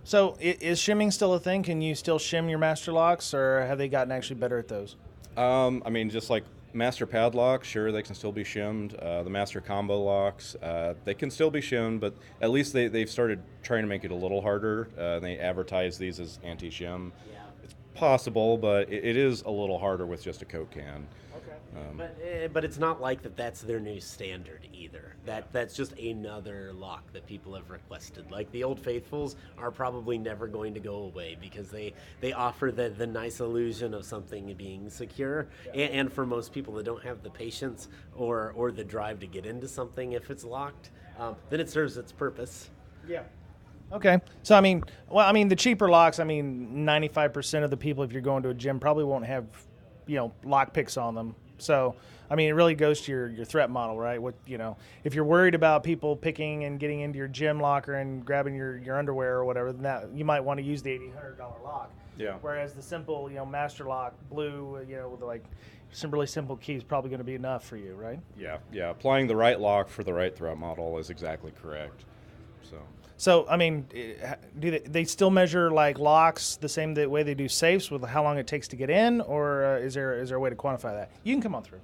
[SPEAKER 1] So is shimming still a thing? Can you still shim your master locks, or have they gotten actually better at those?
[SPEAKER 4] Just like master padlocks, sure, they can still be shimmed. The master combo locks, they can still be shimmed, but at least they've started trying to make it a little harder. They advertise these as anti-shim.
[SPEAKER 5] Yeah.
[SPEAKER 4] It's possible, but it is a little harder with just a Coke can.
[SPEAKER 5] But it's not like that's their new standard either. That's just another lock that people have requested. Like the Old Faithfuls are probably never going to go away because they offer the nice illusion of something being secure. And for most people that don't have the patience or the drive to get into something if it's locked, then it serves its purpose.
[SPEAKER 1] Yeah. Okay. So, the cheaper locks, 95% of the people, if you're going to a gym, probably won't have, lock picks on them. So, it really goes to your threat model, right? If you're worried about people picking and getting into your gym locker and grabbing your underwear or whatever, then that you might want to use the $1,800 lock.
[SPEAKER 4] Yeah.
[SPEAKER 1] Whereas the simple, master lock, blue, with some really simple keys, probably going to be enough for you, right?
[SPEAKER 4] Yeah. Applying the right lock for the right threat model is exactly correct.
[SPEAKER 1] So, do they still measure locks the same way they do safes with how long it takes to get in, or is there a way to quantify that? You can come on through.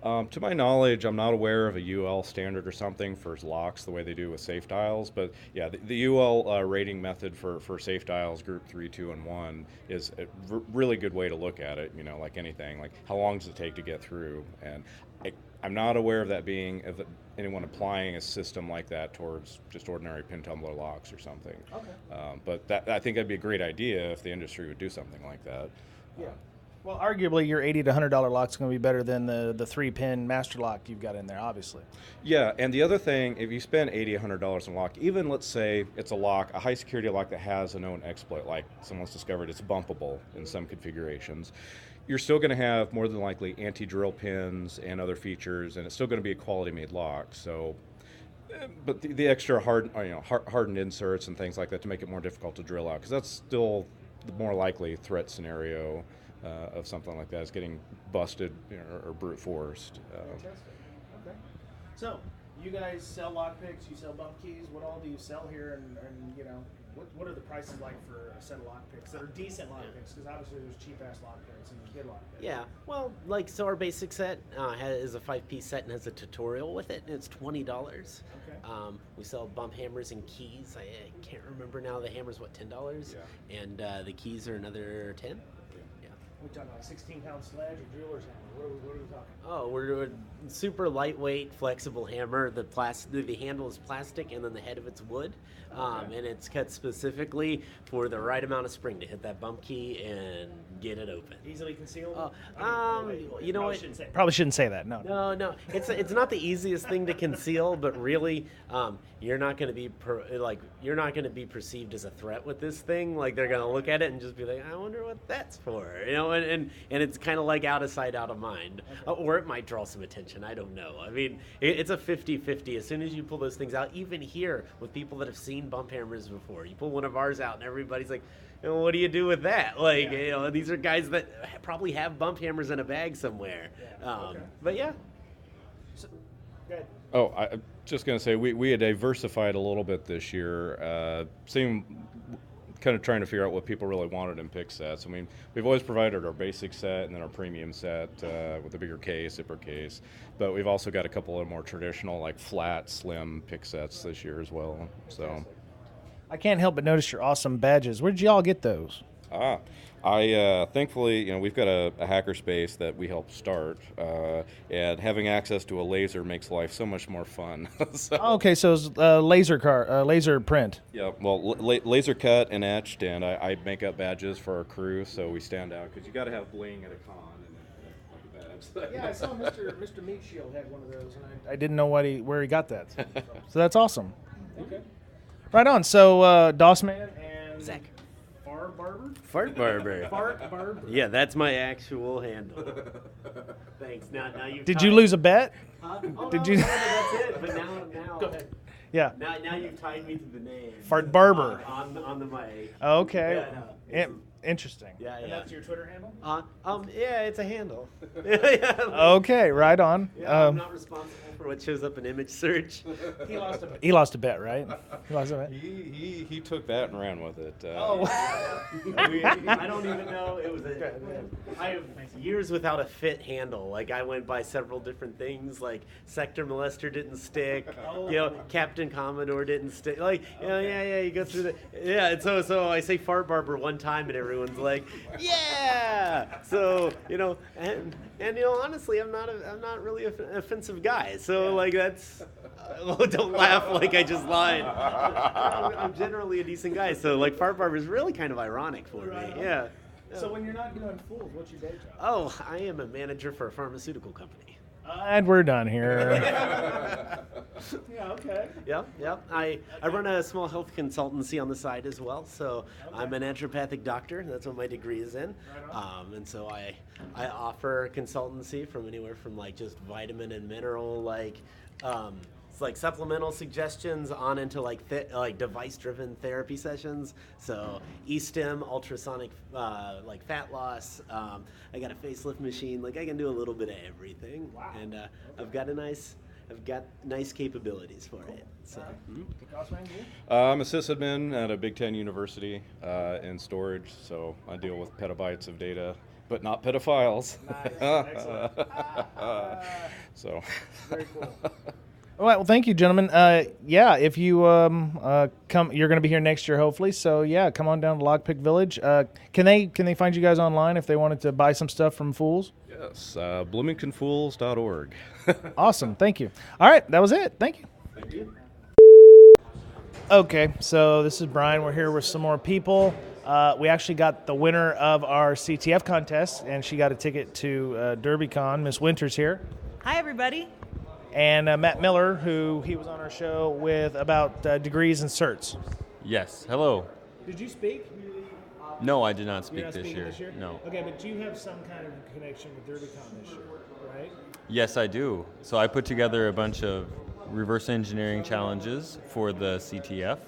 [SPEAKER 4] To my knowledge, I'm not aware of a UL standard or something for locks the way they do with safe dials. But yeah, the UL rating method for safe dials, group 3, 2, and 1, is a really good way to look at it. Like anything, like how long does it take to get through? And I'm not aware of that being of anyone applying a system like that towards just ordinary pin tumbler locks or something.
[SPEAKER 1] Okay.
[SPEAKER 4] But I think that'd be a great idea if the industry would do something like that.
[SPEAKER 1] Yeah. Well, arguably, your $80 to $100 lock's going to be better than the 3-pin master lock you've got in there, obviously.
[SPEAKER 4] Yeah, and the other thing, if you spend $80, $100 on a lock, even let's say it's a high security lock that has a known exploit, like someone's discovered it's bumpable in some configurations, you're still going to have more than likely anti-drill pins and other features, and it's still going to be a quality-made lock. So, but the extra hardened inserts and things like that to make it more difficult to drill out, because that's still the more likely threat scenario of something like that, is getting busted or brute forced.
[SPEAKER 1] Fantastic. Okay. So, you guys sell lockpicks, you sell bump keys. What all do you sell here? And what are the prices like for a set of lockpicks that are decent lockpicks? Because obviously there's cheap-ass lockpicks and there's good lockpicks.
[SPEAKER 5] Yeah, well, so our basic set is a 5-piece set and has a tutorial with it, and it's $20.
[SPEAKER 1] Okay.
[SPEAKER 5] We sell bump hammers and keys. I can't remember now. The hammer's, $10?
[SPEAKER 4] Yeah.
[SPEAKER 5] And the keys are another 10?
[SPEAKER 1] We're talking like 16-pound sledge or jeweler's hammer. What are we talking?
[SPEAKER 5] Oh, we're a super lightweight, flexible hammer. The handle is plastic, and then the head of it's wood, and it's cut specifically for the right amount of spring to hit that bump key and get it open.
[SPEAKER 1] Easily concealed?
[SPEAKER 5] You know what?
[SPEAKER 1] Probably shouldn't say that. No.
[SPEAKER 5] No. It's not the easiest thing to conceal, but really, you're not going to be perceived as a threat with this thing. Like, they're going to look at it and just be like, I wonder what that's for, and it's kind of like out of sight, out of mind. Or it might draw some attention. I don't know. I mean, it's a 50-50. As soon as you pull those things out, even here with people that have seen bump hammers before, you pull one of ours out and everybody's like, what do you do with that? Like, these are guys that probably have bump hammers in a bag somewhere. But yeah.
[SPEAKER 1] So, go ahead.
[SPEAKER 4] Oh, I'm just going to say we had diversified a little bit this year. Kind of trying to figure out what people really wanted in pick sets. I mean, we've always provided our basic set and then our premium set with a bigger case, zipper case. But we've also got a couple of more traditional, like flat, slim pick sets this year as well. So,
[SPEAKER 1] I can't help but notice your awesome badges. Where did y'all get those?
[SPEAKER 4] Thankfully, we've got a hackerspace that we helped start, and having access to a laser makes life so much more fun.
[SPEAKER 1] So it's laser print.
[SPEAKER 4] Yeah, well, laser cut and etched, and I make up badges for our crew, so we stand out, because you got to have bling at a con and like a badge.
[SPEAKER 1] Yeah, I saw Mr. Meat Shield had one of those, and I didn't know where he got that. So that's awesome. Okay. Right on. So Dossman and
[SPEAKER 5] Zach.
[SPEAKER 1] Fart Barber.
[SPEAKER 5] Fart Barber. Yeah, that's my actual handle. Thanks. Now you.
[SPEAKER 1] Did you lose a bet?
[SPEAKER 5] Did you? No, that's it. But now.
[SPEAKER 1] Go ahead. Yeah.
[SPEAKER 5] Now you've tied me to the name.
[SPEAKER 1] Fart Barber.
[SPEAKER 5] On the mic.
[SPEAKER 1] Okay. Yeah, interesting.
[SPEAKER 5] Yeah.
[SPEAKER 1] And that's your Twitter handle?
[SPEAKER 5] Yeah, it's a handle.
[SPEAKER 1] Okay, right on.
[SPEAKER 5] Yeah, I'm not responsible for what shows up in image search.
[SPEAKER 1] He lost a bet, right? He lost a bet.
[SPEAKER 4] He took that and ran with it.
[SPEAKER 5] I don't even know. I have years without a fit handle. Like, I went by several different things. Like, Sector Molester didn't stick. Captain Commodore didn't stick. Like, yeah. You go through the And so I say Fart Barber one time, and everyone's like, yeah. So and honestly, I'm not really an offensive guy. So like that's. Don't laugh like I just lied. I'm generally a decent guy, so like Fart Barber is really kind of ironic for me. Yeah.
[SPEAKER 1] So when you're not doing fools, what's your day job?
[SPEAKER 5] Oh, I am a manager for a pharmaceutical company.
[SPEAKER 1] And we're done here.
[SPEAKER 5] Yeah, okay. Yep. I run a small health consultancy on the side as well, so I'm a naturopathic doctor. That's what my degree is in. And so I offer consultancy from anywhere from like just vitamin and mineral like supplemental suggestions on into like device-driven therapy sessions. So e-stim, ultrasonic like fat loss. I got a facelift machine. Like I can do a little bit of everything.
[SPEAKER 1] Wow.
[SPEAKER 5] And I've got a nice I've got nice capabilities for it. So.
[SPEAKER 4] I'm a sysadmin at a Big Ten university in storage, so I deal with petabytes of data, but not pedophiles.
[SPEAKER 1] Nice.
[SPEAKER 4] So.
[SPEAKER 1] Very cool. All right. Well, thank you, gentlemen. If you come, you're going to be here next year, hopefully. So yeah, come on down to Lockpick Village. Can they find you guys online if they wanted to buy some stuff from Fools?
[SPEAKER 4] Yes, bloomingtonfools.org.
[SPEAKER 1] Awesome. Thank you. All right. That was it. Thank you.
[SPEAKER 4] Thank you.
[SPEAKER 1] Okay. So this is Brian. We're here with some more people. We actually got the winner of our CTF contest, and she got a ticket to Derbycon. Miss Wynter's here.
[SPEAKER 6] Hi, everybody.
[SPEAKER 1] And Matt Miller, who he was on our show with about degrees and certs.
[SPEAKER 7] Yes. Hello.
[SPEAKER 1] Did you speak?
[SPEAKER 7] No, I did not
[SPEAKER 1] You're
[SPEAKER 7] speak
[SPEAKER 1] not
[SPEAKER 7] this
[SPEAKER 1] speaking
[SPEAKER 7] year.
[SPEAKER 1] this year?
[SPEAKER 7] No.
[SPEAKER 1] Okay, but you have some kind of connection with Derbycon this year, right?
[SPEAKER 7] Yes, I do. So I put together a bunch of reverse engineering challenges for the CTF.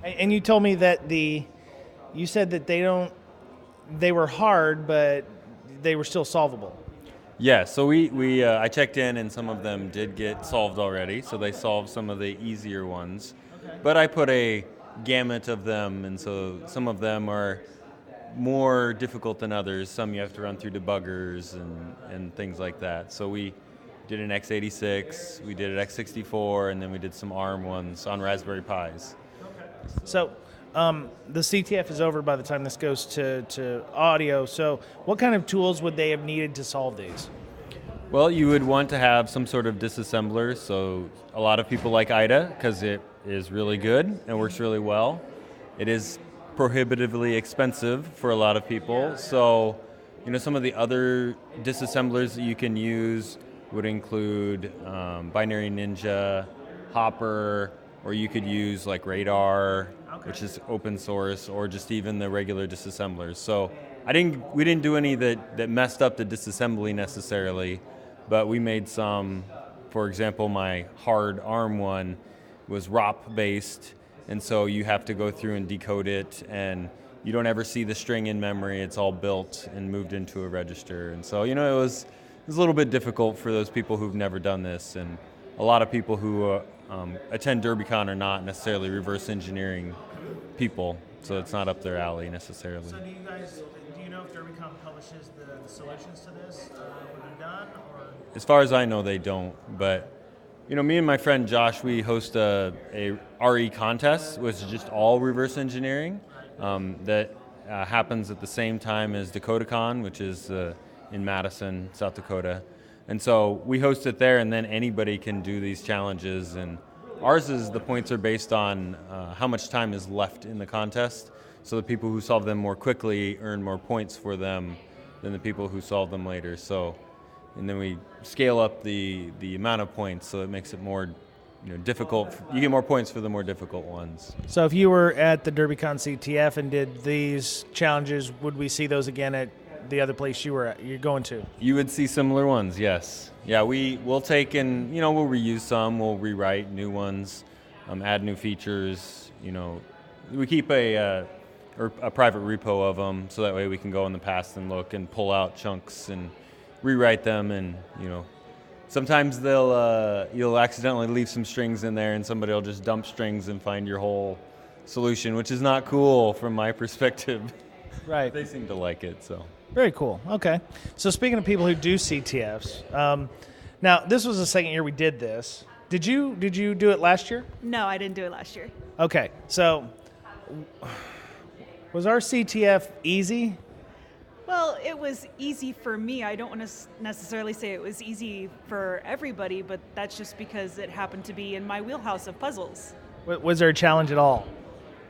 [SPEAKER 1] And you told me that you said that they were hard, but they were still solvable.
[SPEAKER 7] Yeah, so I checked in and some of them did get solved already, so they solved some of the easier ones. Okay. But I put a gamut of them, and so some of them are more difficult than others. Some you have to run through debuggers and things like that. So we did an x86, we did an x64, and then we did some ARM ones on Raspberry Pis.
[SPEAKER 1] Okay. So the CTF is over by the time this goes to audio. So what kind of tools would they have needed to solve these?
[SPEAKER 7] Well, you would want to have some sort of disassembler. So a lot of people like IDA because it is really good and works really well. It is prohibitively expensive for a lot of people. So, some of the other disassemblers that you can use would include Binary Ninja, Hopper, or you could use like Radar, which is open source, or just even the regular disassemblers. So we didn't do any that messed up the disassembly necessarily, but we made some. For example, my hard ARM one was ROP based, and so you have to go through and decode it, and you don't ever see the string in memory. It's all built and moved into a register, and so it was a little bit difficult for those people who've never done this, and a lot of people who attend Derbycon are not necessarily reverse engineering people, so it's not up their alley necessarily.
[SPEAKER 1] So do you know if Derbycon publishes the solutions to this when they're done? Or?
[SPEAKER 7] As far as I know, they don't, but me and my friend Josh, we host a RE contest, which is just all reverse engineering, that happens at the same time as DakotaCon, which is in Madison, South Dakota. And so we host it there, and then anybody can do these challenges. And ours the points are based on how much time is left in the contest. So the people who solve them more quickly earn more points for them than the people who solve them later. So, and then we scale up the amount of points, so it makes it more difficult. You get more points for the more difficult ones.
[SPEAKER 1] So if you were at the Derbycon CTF and did these challenges, would we see those again at the other place you're going to?
[SPEAKER 7] You would see similar ones, yes. Yeah, we'll take and we'll reuse some, we'll rewrite new ones, add new features. We keep a private repo of them, so that way we can go in the past and look and pull out chunks and rewrite them. And sometimes you'll accidentally leave some strings in there, and somebody will just dump strings and find your whole solution, which is not cool from my perspective.
[SPEAKER 1] Right.
[SPEAKER 7] They seem to like it, so.
[SPEAKER 1] Very cool. Okay. So speaking of people who do CTFs, now this was the second year we did this. Did you do it last year?
[SPEAKER 6] No, I didn't do it last year.
[SPEAKER 1] Okay. So was our CTF easy?
[SPEAKER 6] Well, it was easy for me. I don't want to necessarily say it was easy for everybody, but that's just because it happened to be in my wheelhouse of puzzles.
[SPEAKER 1] Was there a challenge at all?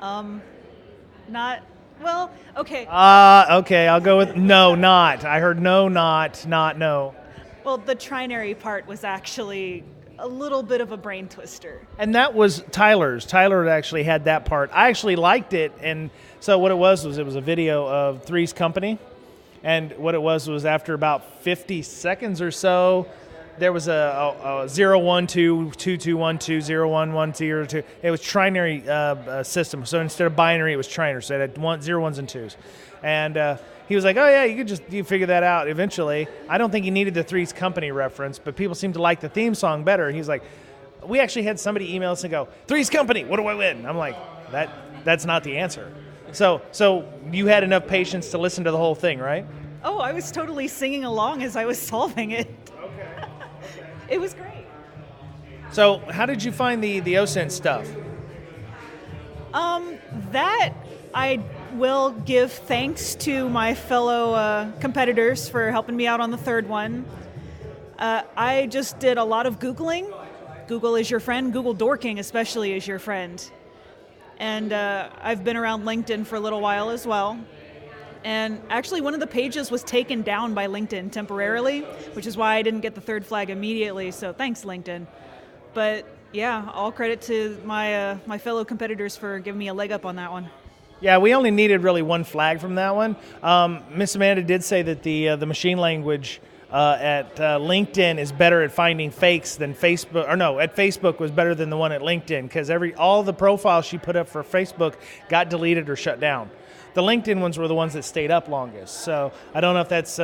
[SPEAKER 6] Not. Well, okay.
[SPEAKER 1] Okay, I'll go with no, not. I heard no, not no.
[SPEAKER 6] Well, the trinary part was actually a little bit of a brain twister.
[SPEAKER 1] And that was Tyler's. Tyler actually had that part. I actually liked it, and so what it was a video of Three's Company, and what it was after about 50 seconds or so, there was a 0, 1, 2, 2, 2, 1, 2, 0, 1, 1, 0, 2. It was trinary system. So instead of binary, it was trinary. So it had 0, 1s, and 2s. And he was like, oh, yeah, you figure that out eventually. I don't think he needed the Three's Company reference, but people seem to like the theme song better. He's like, we actually had somebody email us and go, Three's Company, what do I win? I'm like, that's not the answer. So you had enough patience to listen to the whole thing, right?
[SPEAKER 6] Oh, I was totally singing along as I was solving it.
[SPEAKER 1] Okay.
[SPEAKER 6] It was great.
[SPEAKER 1] So how did you find the OSINT stuff?
[SPEAKER 6] That I will give thanks to my fellow competitors for helping me out on the third one. I just did a lot of Googling. Google is your friend. Google Dorking especially is your friend. And I've been around LinkedIn for a little while as well. And actually one of the pages was taken down by LinkedIn temporarily, which is why I didn't get the third flag immediately. So thanks, LinkedIn. But yeah, all credit to my fellow competitors for giving me a leg up on that one.
[SPEAKER 1] Yeah, we only needed really one flag from that one. Miss Amanda did say that the machine language at LinkedIn is better at finding fakes than Facebook, or no, at Facebook was better than the one at LinkedIn, because all the profiles she put up for Facebook got deleted or shut down. The LinkedIn ones were the ones that stayed up longest. So I don't know if that's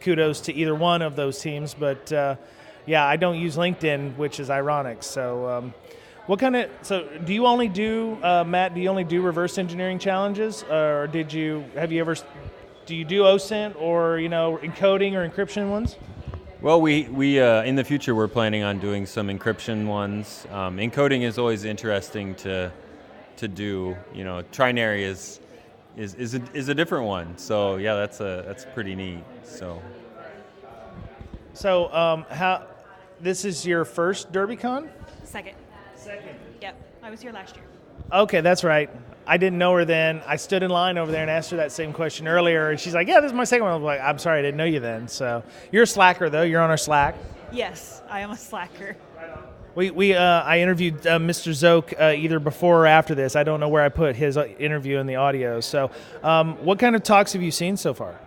[SPEAKER 1] kudos to either one of those teams, but yeah, I don't use LinkedIn, which is ironic. So do you only do, Matt, do you only do reverse engineering challenges, or do you do OSINT or, encoding or encryption ones?
[SPEAKER 7] Well, we in the future we're planning on doing some encryption ones. Encoding is always interesting to do. Trinary is a different one. So yeah, that's pretty neat.
[SPEAKER 1] So how this is your first Derbycon?
[SPEAKER 6] Second. Yep, I was here last year.
[SPEAKER 1] Okay, that's right. I didn't know her then. I stood in line over there and asked her that same question earlier, and she's like, yeah, this is my second one. I was like, I'm sorry, I didn't know you then. So you're a slacker, though. You're on our Slack.
[SPEAKER 6] Yes, I am a slacker.
[SPEAKER 1] I interviewed Mr. Zoke either before or after this. I don't know where I put his interview in the audio. So what kind of talks have you seen so far?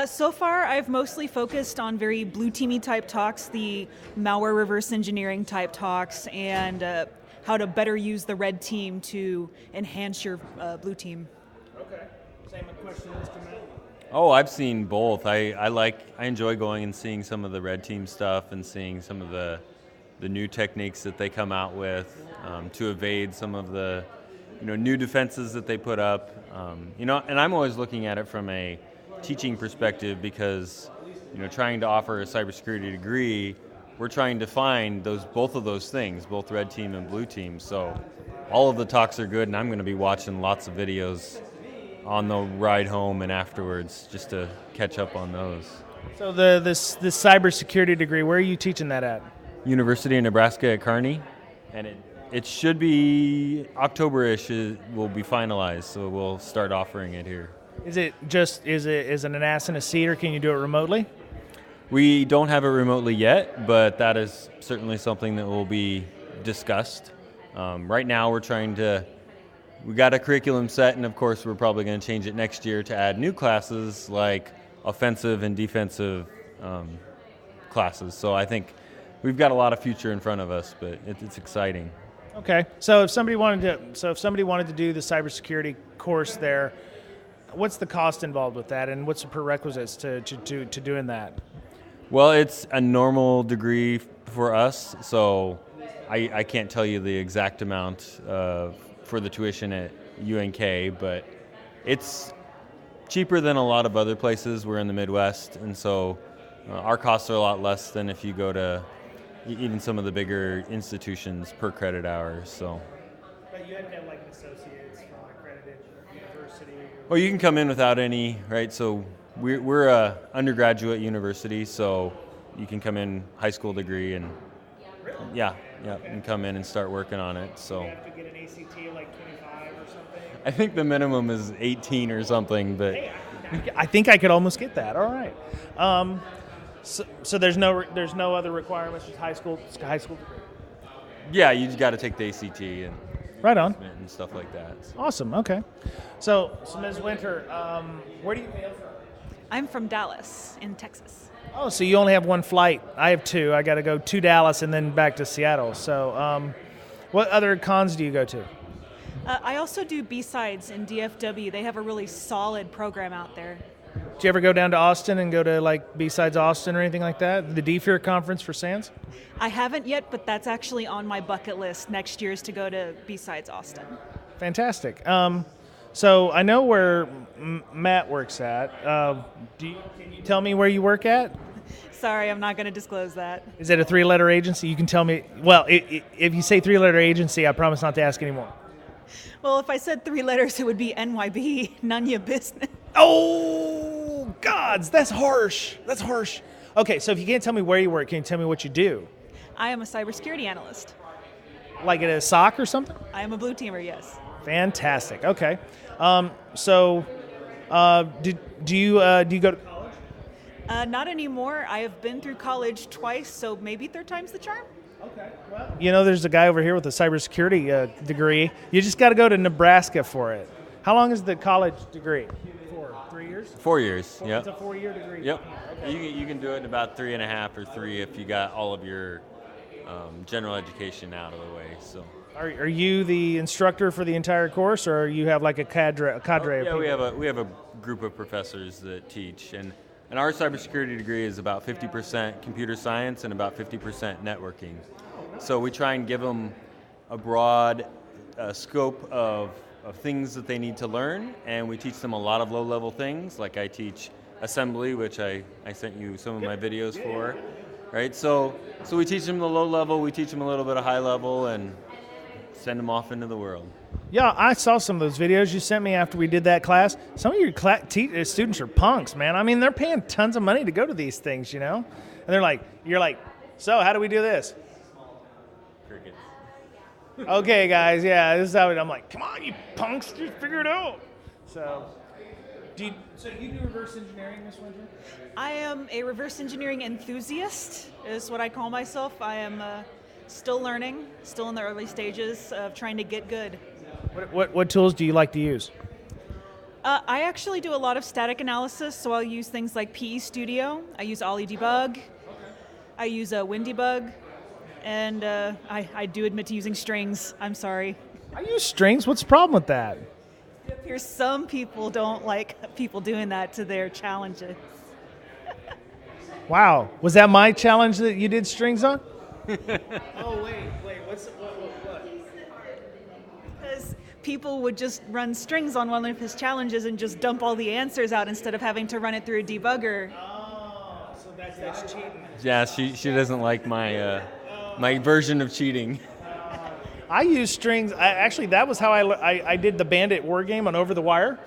[SPEAKER 6] So far, I've mostly focused on very blue teamy type talks, the malware reverse engineering type talks, and how to better use the red team to enhance your blue team.
[SPEAKER 1] Okay. Same question as to Matt.
[SPEAKER 7] Oh, I've seen both. I enjoy going and seeing some of the red team stuff and seeing some of the new techniques that they come out with to evade some of the new defenses that they put up. And I'm always looking at it from a teaching perspective because trying to offer a cybersecurity degree, we're trying to find both of those things, both red team and blue team. So all of the talks are good, and I'm going to be watching lots of videos on the ride home and afterwards just to catch up on those.
[SPEAKER 1] So this cybersecurity degree, where are you teaching that at?
[SPEAKER 7] University of Nebraska at Kearney, and it should be October-ish. It will be finalized, so we'll start offering it here.
[SPEAKER 1] Is it an ass in a seat, or can you do it remotely?
[SPEAKER 7] We don't have it remotely yet, but that is certainly something that will be discussed. Right now we got a curriculum set, and of course we're probably going to change it next year to add new classes like offensive and defensive classes. So I think we've got a lot of future in front of us, but it's exciting.
[SPEAKER 1] Okay. So if somebody wanted to do the cybersecurity course there, what's the cost involved with that, and what's the prerequisites to doing that?
[SPEAKER 7] Well, it's a normal degree for us, so I can't tell you the exact amount for the tuition at UNK, but it's cheaper than a lot of other places. We're in the Midwest, and so our costs are a lot less than if you go to even some of the bigger institutions per credit hour. So.
[SPEAKER 1] But you have to have like an associate's from an accredited university.
[SPEAKER 7] Well, you can come in without any, right? So we're a undergraduate university, so you can come in high school degree and yeah, and come in and start working on it. So
[SPEAKER 1] you have to get an ACT like 25 or something.
[SPEAKER 7] I think the minimum is 18 or something, but
[SPEAKER 1] hey, I think I could almost get that. All right. So there's no other requirements, just high school degree.
[SPEAKER 7] Yeah, you just got to take the ACT and
[SPEAKER 1] right on
[SPEAKER 7] and stuff like that.
[SPEAKER 1] Awesome. Okay. So Ms. Wynter, where do you hail from?
[SPEAKER 6] I'm from Dallas in Texas.
[SPEAKER 1] Oh, so you only have one flight. I have two. I got to go to Dallas and then back to Seattle. So what other cons do you go to?
[SPEAKER 6] I also do B-Sides in DFW. They have a really solid program out there.
[SPEAKER 1] Did you ever go down to Austin and go to like B-Sides Austin or anything like that? The DFIR conference for Sands?
[SPEAKER 6] I haven't yet, but that's actually on my bucket list next year is to go to B-Sides Austin.
[SPEAKER 1] Fantastic. So I know where Matt works at. Can you tell me where you work at?
[SPEAKER 6] Sorry, I'm not going to disclose that.
[SPEAKER 1] Is it a 3-letter agency? You can tell me. Well, if you say 3-letter agency, I promise not to ask anymore.
[SPEAKER 6] Well, if I said 3 letters, it would be NYB, none your business.
[SPEAKER 1] Oh, gods, that's harsh. That's harsh. Okay, so if you can't tell me where you work, can you tell me what you do?
[SPEAKER 6] I am a cybersecurity analyst.
[SPEAKER 1] Like at a SOC or something?
[SPEAKER 6] I am a blue teamer, yes.
[SPEAKER 1] Fantastic. Okay. Do you go to college?
[SPEAKER 6] Not anymore. I have been through college twice, so maybe 3rd time's the charm.
[SPEAKER 1] Okay. Well, you know, there's a guy over here with a cybersecurity degree. You just got to go to Nebraska for it. How long is the college degree? 3 years?
[SPEAKER 7] 4 years.
[SPEAKER 1] It's
[SPEAKER 7] Yep.
[SPEAKER 1] a 4-year degree.
[SPEAKER 7] Yep.
[SPEAKER 1] Okay.
[SPEAKER 7] You can do it in about 3.5 or 3 if you got all of your general education out of the way. So.
[SPEAKER 1] Are you the instructor for the entire course, or you have like a cadre of
[SPEAKER 7] Yeah,
[SPEAKER 1] people?
[SPEAKER 7] we have a group of professors that teach, and our cybersecurity degree is about 50% computer science and about 50% networking. So we try and give them a broad scope of things that they need to learn, and we teach them a lot of low-level things. Like I teach assembly, which I sent you some of my videos for, right? So we teach them the low level, we teach them a little bit of high level, and send them off into the world.
[SPEAKER 1] Yeah, I saw some of those videos you sent me after we did that class. Some of your students are punks, man. I mean, they're paying tons of money to go to these things, you know? And you're like, so how do we do this?
[SPEAKER 7] Crickets.
[SPEAKER 1] Okay, guys, yeah, this is how I'm like, come on, you punks, just figure it out. So you do reverse engineering, Miss Wynter?
[SPEAKER 6] I am a reverse engineering enthusiast, is what I call myself. I am still learning, still in the early stages of trying to get good.
[SPEAKER 1] What tools do you like to use?
[SPEAKER 6] I actually do a lot of static analysis, so I'll use things like PE Studio. I use Ollie Debug. I use WinDebug. And I do admit to using strings. I'm sorry.
[SPEAKER 1] I use strings. What's the problem with that?
[SPEAKER 6] It appears some people don't like people doing that to their challenges.
[SPEAKER 1] Wow. Was that my challenge that you did strings on? Oh, wait. What?
[SPEAKER 6] Because people would just run strings on one of his challenges and just dump all the answers out instead of having to run it through a debugger.
[SPEAKER 1] Oh, so that's cheating.
[SPEAKER 7] Yeah, she doesn't like my my version of cheating.
[SPEAKER 1] I use strings. Actually, that was how I did the Bandit war game on Over the Wire.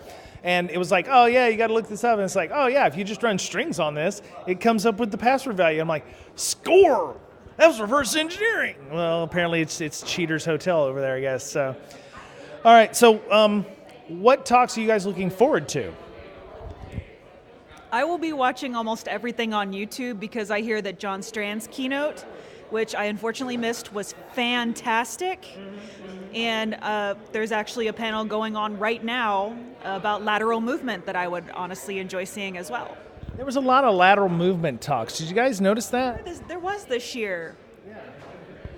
[SPEAKER 1] And it was like, oh, yeah, you got to look this up. And it's like, oh, yeah, if you just run strings on this, it comes up with the password value. I'm like, score! That was reverse engineering. Well, apparently it's Cheater's Hotel over there, I guess. So, all right. So what talks are you guys looking forward to?
[SPEAKER 6] I will be watching almost everything on YouTube because I hear that John Strand's keynote, which I unfortunately missed, was fantastic. And there's actually a panel going on right now about lateral movement that I would honestly enjoy seeing as well.
[SPEAKER 1] There was a lot of lateral movement talks. Did you guys notice that?
[SPEAKER 6] There was this year.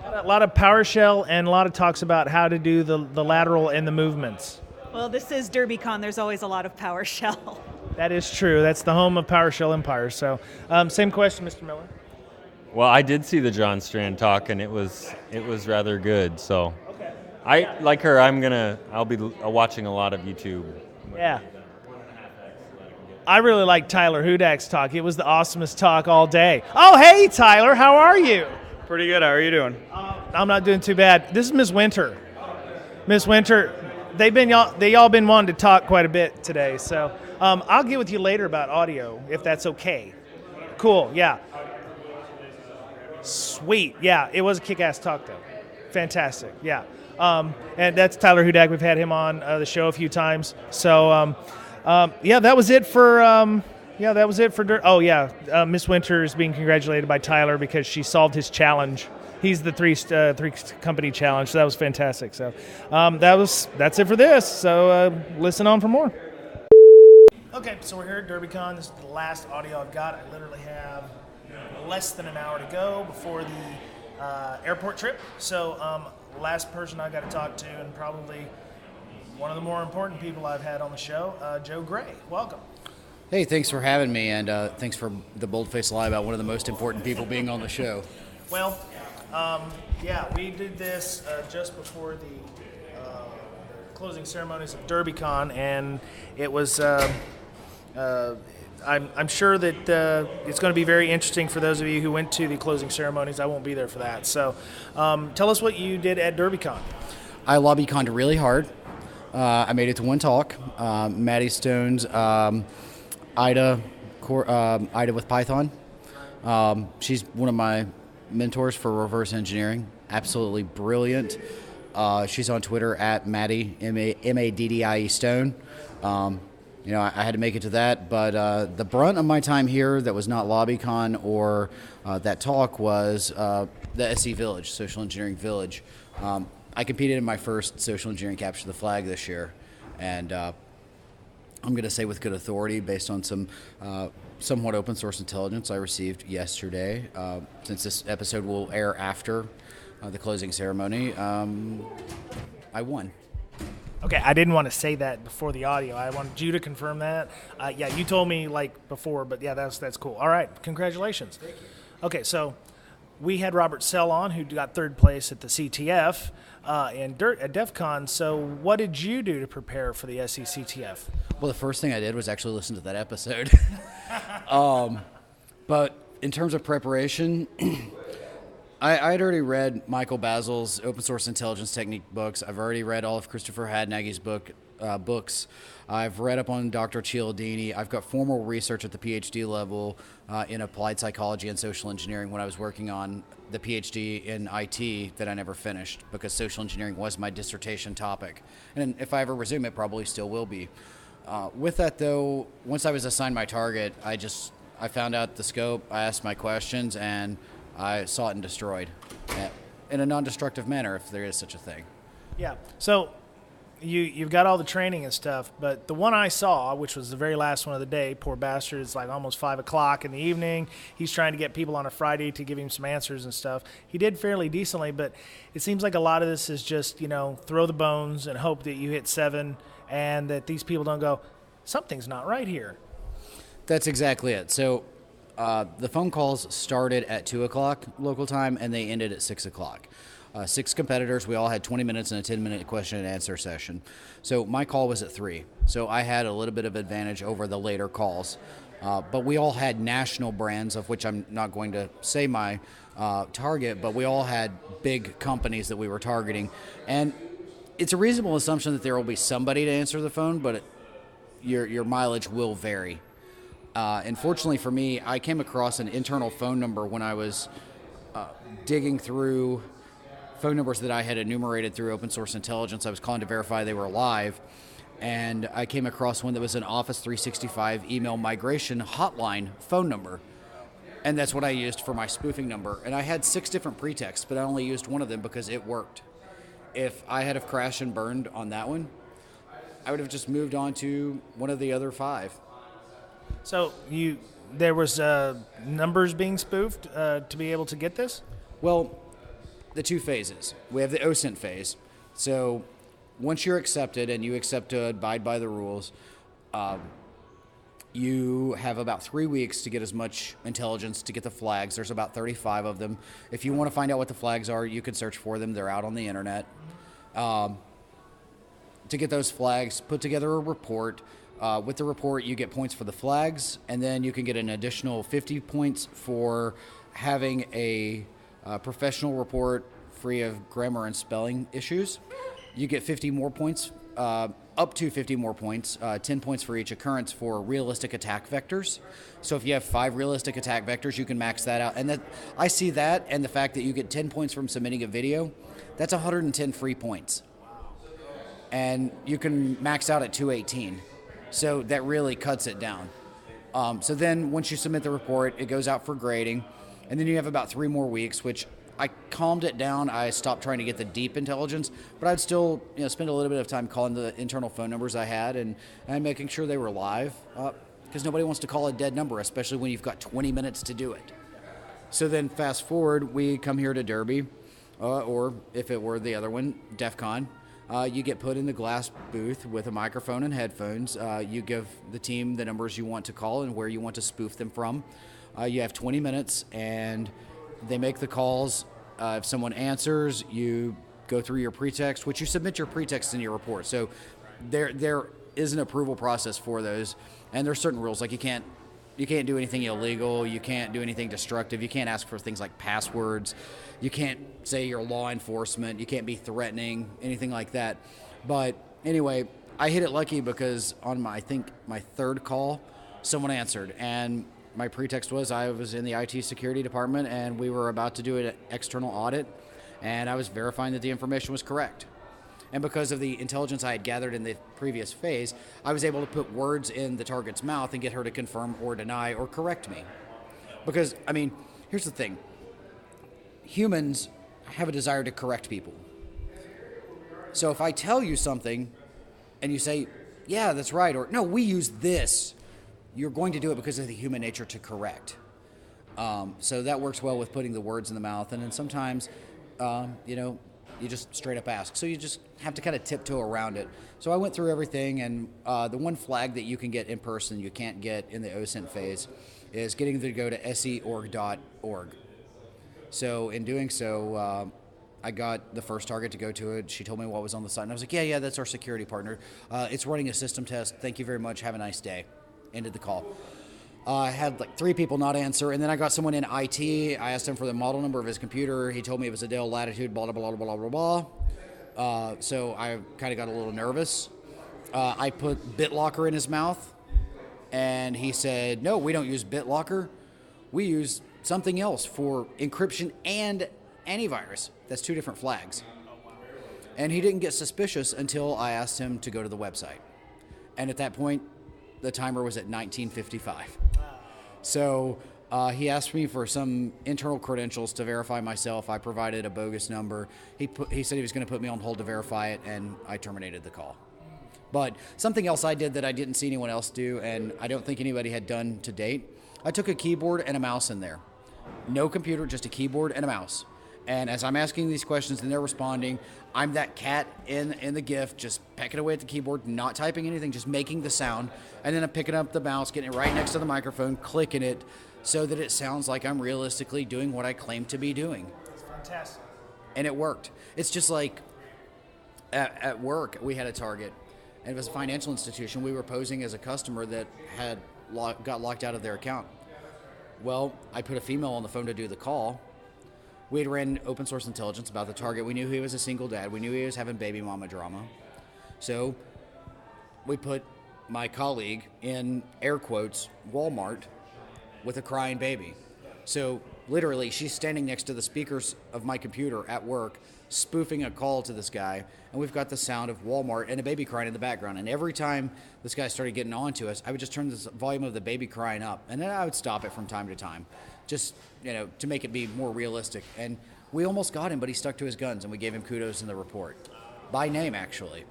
[SPEAKER 1] A lot of PowerShell and a lot of talks about how to do the lateral and the movements.
[SPEAKER 6] Well, this is Derbycon. There's always a lot of PowerShell.
[SPEAKER 1] That is true. That's the home of PowerShell Empire. So same question, Mr. Miller.
[SPEAKER 7] Well, I did see the John Strand talk, and it was rather good. So, okay. I like her. I'll be watching a lot of YouTube.
[SPEAKER 1] Yeah. I really like Tyler Hudak's talk. It was the awesomest talk all day. Oh, hey, Tyler, how are you?
[SPEAKER 8] Pretty good. How are you doing?
[SPEAKER 1] I'm not doing too bad. This is Miss Wynter. Miss Wynter, they all been wanting to talk quite a bit today. So I'll get with you later about audio if that's okay. Cool. Yeah. Sweet. Yeah, it was a kick-ass talk though. Fantastic. Yeah. And that's Tyler Hudak. We've had him on the show a few times. So that was it for. Oh yeah, Miss Wynter is being congratulated by Tyler because she solved his challenge. He's the three company challenge. So that was fantastic. So that's it for this. So listen on for more. Okay, so we're here at Derbycon. This is the last audio I've got. I literally have less than an hour to go before the airport trip. So last person I got to talk to, and probably one of the more important people I've had on the show, Joe Gray. Welcome.
[SPEAKER 8] Hey, thanks for having me, and thanks for the bold-faced lie about one of the most important people being on the show.
[SPEAKER 1] Well, yeah, we did this just before the closing ceremonies of Derbycon, and it was. I'm sure that it's going to be very interesting for those of you who went to the closing ceremonies. I won't be there for that. So, tell us what you did at Derbycon.
[SPEAKER 8] I lobbyconned really hard. I made it to one talk. Maddie Stone's Ida with Python. She's one of my mentors for reverse engineering. Absolutely brilliant. She's on Twitter at Maddie, M-A-D-D-I-E Stone. I had to make it to that, but the brunt of my time here that was not LobbyCon or that talk was the SE Village, Social Engineering Village. I competed in my first Social Engineering Capture the Flag this year, and I'm going to say with good authority, based on some somewhat open source intelligence I received yesterday, since this episode will air after the closing ceremony, I won.
[SPEAKER 1] Okay, I didn't want to say that before the audio. I wanted you to confirm that. Yeah, you told me before, but yeah, that's cool. All right, congratulations. Thank you. Okay, so we had Robert Sell on, who got third place at the CTF at DEF CON. So what did you do to prepare for the SECTF?
[SPEAKER 8] Well, the first thing I did was actually listen to that episode. But in terms of preparation, I had already read Michael Basil's Open Source Intelligence Technique books. I've already read all of Christopher Hadnagy's books. I've read up on Dr. Cialdini. I've got formal research at the PhD level in applied psychology and social engineering when I was working on the PhD in IT that I never finished because social engineering was my dissertation topic. And if I ever resume it, probably still will be. With that, though, once I was assigned my target, I found out the scope, I asked my questions, and I saw it and destroyed in a non-destructive manner, if there is such a thing.
[SPEAKER 1] Yeah. So you've got all the training and stuff, but the one I saw, which was the very last one of the day, poor bastard, it's like almost 5 o'clock in the evening. He's trying to get people on a Friday to give him some answers and stuff. He did fairly decently, but it seems like a lot of this is just, throw the bones and hope that you hit 7 and that these people don't go, something's not right here.
[SPEAKER 8] That's exactly it. So the phone calls started at 2 o'clock local time, and they ended at 6 o'clock. 6 competitors. We all had 20 minutes and a 10-minute question and answer session. So my call was at 3. So I had a little bit of advantage over the later calls. But we all had national brands, of which I'm not going to say my target, but we all had big companies that we were targeting. And it's a reasonable assumption that there will be somebody to answer the phone, but your mileage will vary. Unfortunately for me, I came across an internal phone number when I was digging through phone numbers that I had enumerated through open source intelligence. I was calling to verify they were live, and I came across one that was an Office 365 email migration hotline phone number, and that's what I used for my spoofing number. And I had 6 different pretexts, but I only used one of them because it worked. If I had have crashed and burned on that one, I would have just moved on to one of the other 5.
[SPEAKER 1] So there was numbers being spoofed to be able to get this?
[SPEAKER 8] Well, the 2 phases. We have the OSINT phase. So once you're accepted and you accept to abide by the rules, you have about 3 weeks to get as much intelligence to get the flags. There's about 35 of them. If you want to find out what the flags are, you can search for them. They're out on the internet. To get those flags, put together a report. With the report, you get points for the flags, and then you can get an additional 50 points for having a professional report free of grammar and spelling issues. You get 50 more points, up to 50 more points, 10 points for each occurrence for realistic attack vectors. So if you have 5 realistic attack vectors, you can max that out. And I see that, and the fact that you get 10 points from submitting a video, that's 110 free points. And you can max out at 218. So that really cuts it down. So then once you submit the report, it goes out for grading. And then you have about 3 more weeks, which I calmed it down. I stopped trying to get the deep intelligence, but I'd still spend a little bit of time calling the internal phone numbers I had and making sure they were live, because nobody wants to call a dead number, especially when you've got 20 minutes to do it. So then fast forward, we come here to Derby, or if it were the other one, DEF CON. You get put in the glass booth with a microphone and headphones. You give the team the numbers you want to call and where you want to spoof them from. You have 20 minutes, and they make the calls. If someone answers, you go through your pretext, which you submit your pretext in your report. So there is an approval process for those, and there's certain rules, like you can't do anything illegal, you can't do anything destructive, you can't ask for things like passwords, you can't say you're law enforcement, you can't be threatening, anything like that. But anyway, I hit it lucky because on my third call, someone answered, and my pretext was I was in the IT security department and we were about to do an external audit, and I was verifying that the information was correct. And because of the intelligence I had gathered in the previous phase, I was able to put words in the target's mouth and get her to confirm or deny or correct me. Because, I mean, here's the thing. Humans have a desire to correct people. So if I tell you something and you say, yeah, that's right, or no, we use this, you're going to do it because of the human nature to correct. So that works well with putting the words in the mouth. And then sometimes, you just straight up ask. So you just have to kind of tiptoe around it. So I went through everything, and the one flag that you can get in person you can't get in the OSINT phase is getting them to go to seorg.org. So in doing so, I got the first target to go to it. She told me what was on the site, and I was like, yeah, that's our security partner. It's running a system test. Thank you very much. Have a nice day. Ended the call. I had like 3 people not answer, and then I got someone in IT. I asked him for the model number of his computer. He told me it was a Dell Latitude, blah, blah, blah, blah, blah, blah. So I kind of got a little nervous. I put BitLocker in his mouth, and he said, no, we don't use BitLocker. We use something else for encryption and antivirus. That's 2 different flags. And he didn't get suspicious until I asked him to go to the website. And at that point, the timer was at 1955. So he asked me for some internal credentials to verify myself. I provided a bogus number. He said he was going to put me on hold to verify it, and I terminated the call. But something else I did that I didn't see anyone else do, and I don't think anybody had done to date, I took a keyboard and a mouse in there. No computer, just a keyboard and a mouse. And as I'm asking these questions and they're responding, I'm that cat in the GIF just pecking away at the keyboard, not typing anything, just making the sound. And then I'm picking up the mouse, getting it right next to the microphone, clicking it so that it sounds like I'm realistically doing what I claim to be doing.
[SPEAKER 1] That's fantastic.
[SPEAKER 8] And it worked. It's just like at work, we had a target. And it was a financial institution. We were posing as a customer that had got locked out of their account. Well, I put a female on the phone to do the call. We had ran open source intelligence about the target. We knew he was a single dad. We knew he was having baby mama drama. So we put my colleague in, air quotes, Walmart with a crying baby. So literally, she's standing next to the speakers of my computer at work, spoofing a call to this guy, and we've got the sound of Walmart and a baby crying in the background. And every time this guy started getting on to us, I would just turn the volume of the baby crying up, and then I would stop it from time to time, just to make it be more realistic. And we almost got him, but he stuck to his guns, and we gave him kudos in the report. By name, actually.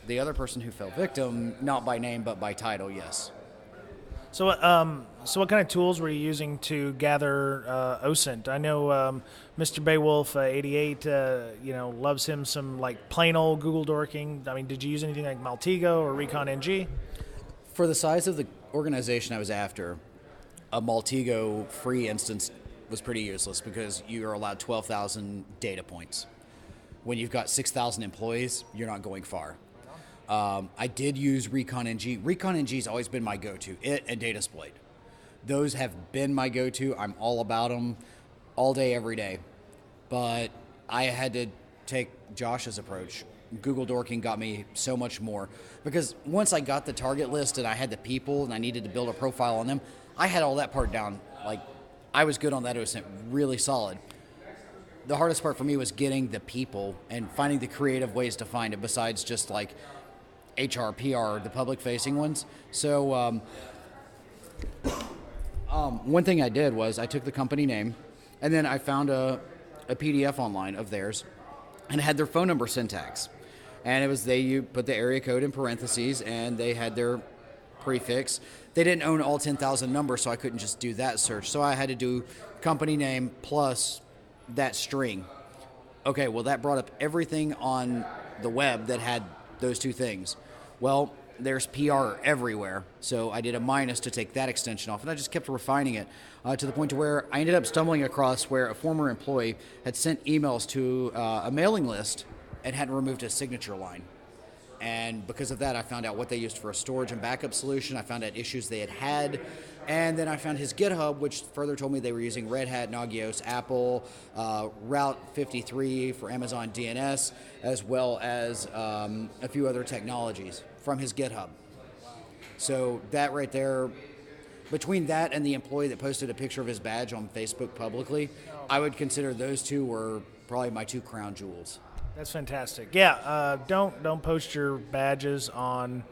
[SPEAKER 8] The other person who fell victim, not by name, but by title, yes.
[SPEAKER 1] So what kind of tools were you using to gather OSINT? I know Mr. Beowulf 88, loves him some like plain old Google dorking. I mean, did you use anything like Maltego or Recon NG?
[SPEAKER 8] For the size of the organization I was after, a Maltego free instance was pretty useless because you are allowed 12,000 data points. When you've got 6,000 employees, you're not going far. I did use Recon NG. Recon NG has always been my go-to. It and Datasploit. Those have been my go-to. I'm all about them all day, every day. But I had to take Josh's approach. Google Dorking got me so much more. Because once I got the target list and I had the people and I needed to build a profile on them, I had all that part down. Like, I was good on that OSINT, really solid. The hardest part for me was getting the people and finding the creative ways to find it besides just like HR, PR, the public-facing ones. So one thing I did was I took the company name, and then I found a PDF online of theirs, and it had their phone number syntax. And it was you put the area code in parentheses, and they had their prefix. They didn't own all 10,000 numbers, so I couldn't just do that search. So I had to do company name plus that string. Okay, well, that brought up everything on the web that had those two things. Well, there's PR everywhere, so I did a minus to take that extension off, and I just kept refining it to the point to where I ended up stumbling across where a former employee had sent emails to a mailing list and hadn't removed a signature line. And because of that, I found out what they used for a storage and backup solution. I found out issues they had. And then I found his GitHub, which further told me they were using Red Hat, Nagios, Apple, Route 53 for Amazon DNS, as well as a few other technologies from his GitHub. So that right there, between that and the employee that posted a picture of his badge on Facebook publicly, I would consider those two were probably my two crown jewels.
[SPEAKER 1] That's fantastic. Yeah, don't post your badges on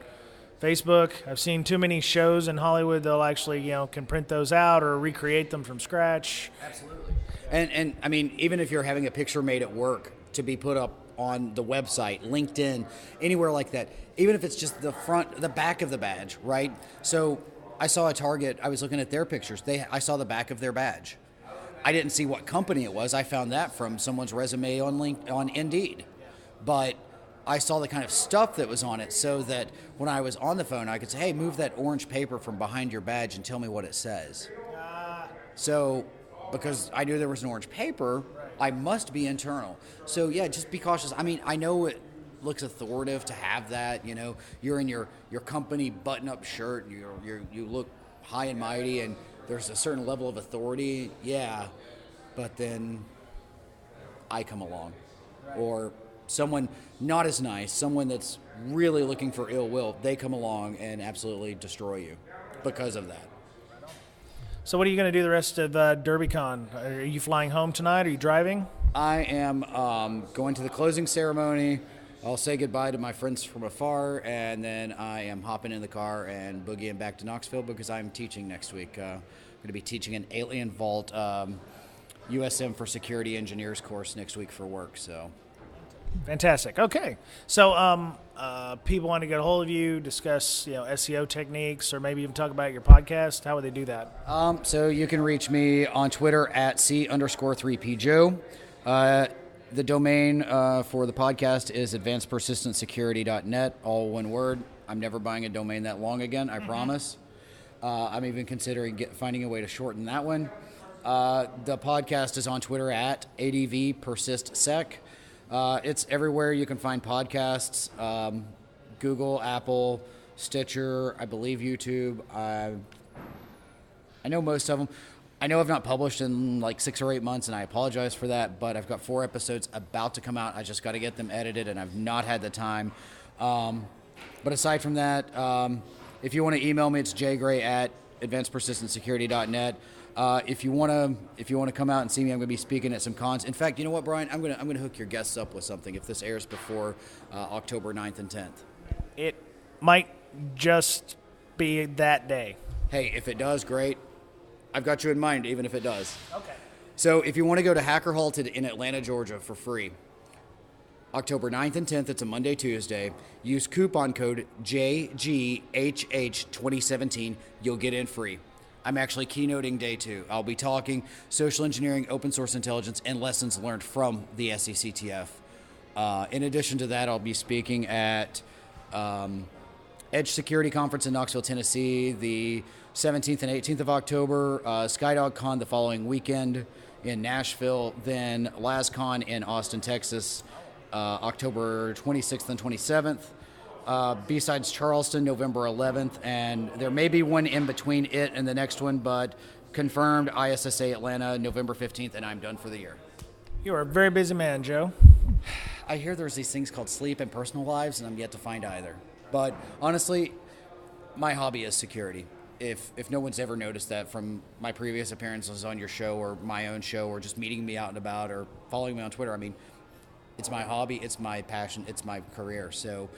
[SPEAKER 1] Facebook. I've seen too many shows in Hollywood. They'll actually, can print those out or recreate them from scratch.
[SPEAKER 8] Absolutely. And I mean, even if you're having a picture made at work to be put up on the website, LinkedIn, anywhere like that, even if it's just the back of the badge, right? So I saw a Target. I was looking at their pictures. I saw the back of their badge. I didn't see what company it was. I found that from someone's resume on Indeed. But I saw the kind of stuff that was on it so that when I was on the phone, I could say, hey, move that orange paper from behind your badge and tell me what it says. So because I knew there was an orange paper, I must be internal. So, yeah, just be cautious. I mean, I know it looks authoritative to have that. You're in your company button-up shirt. You look high and mighty, and there's a certain level of authority, yeah, but then I come along. Or someone not as nice, someone that's really looking for ill will, they come along and absolutely destroy you because of that.
[SPEAKER 1] So what are you going to do the rest of Derbycon? Are you flying home tonight? Are you driving?
[SPEAKER 8] I am going to the closing ceremony. I'll say goodbye to my friends from afar, and then I am hopping in the car and boogieing back to Knoxville because I'm teaching next week. I'm going to be teaching an Alien Vault USM for Security Engineers course next week for work. So,
[SPEAKER 1] fantastic. Okay, so people want to get a hold of you, discuss SEO techniques, or maybe even talk about your podcast. How would they do that?
[SPEAKER 8] So you can reach me on Twitter at C_3PJoe. The domain for the podcast is advancedpersistentsecurity.net, all one word. I'm never buying a domain that long again, I promise. I'm even considering finding a way to shorten that one. The podcast is on Twitter at ADVPersistSec. It's everywhere you can find podcasts, Google, Apple, Stitcher, I believe YouTube. I know most of them. I know I've not published in like 6 or 8 months, and I apologize for that, but I've got 4 episodes about to come out. I just got to get them edited, and I've not had the time. But aside from that, if you want to email me, it's jgray at advancedpersistentsecurity.net. If you want to come out and see me, I'm going to be speaking at some cons. In fact, you know what, Brian? I'm going to hook your guests up with something if this airs before October 9th and 10th.
[SPEAKER 1] It might just be that day.
[SPEAKER 8] Hey, if it does, great. I've got you in mind, even if it does.
[SPEAKER 1] Okay.
[SPEAKER 8] So if you want to go to Hacker Halted in Atlanta, Georgia for free, October 9th and 10th, it's a Monday, Tuesday, use coupon code JGHH2017. You'll get in free. I'm actually keynoting day 2. I'll be talking social engineering, open source intelligence, and lessons learned from the SECTF. In addition to that, I'll be speaking at Edge Security Conference in Knoxville, Tennessee, the 17th and 18th of October, SkyDogCon the following weekend in Nashville, then LasCon in Austin, Texas, October 26th and 27th. B-Sides Charleston, November 11th, and there may be one in between it and the next one, but confirmed ISSA Atlanta, November 15th, and I'm done for the year.
[SPEAKER 1] You are a very busy man, Joe.
[SPEAKER 8] I hear there's these things called sleep and personal lives, and I'm yet to find either. But honestly, my hobby is security. If no one's ever noticed that from my previous appearances on your show or my own show or just meeting me out and about or following me on Twitter, I mean, it's my hobby, it's my passion, it's my career. So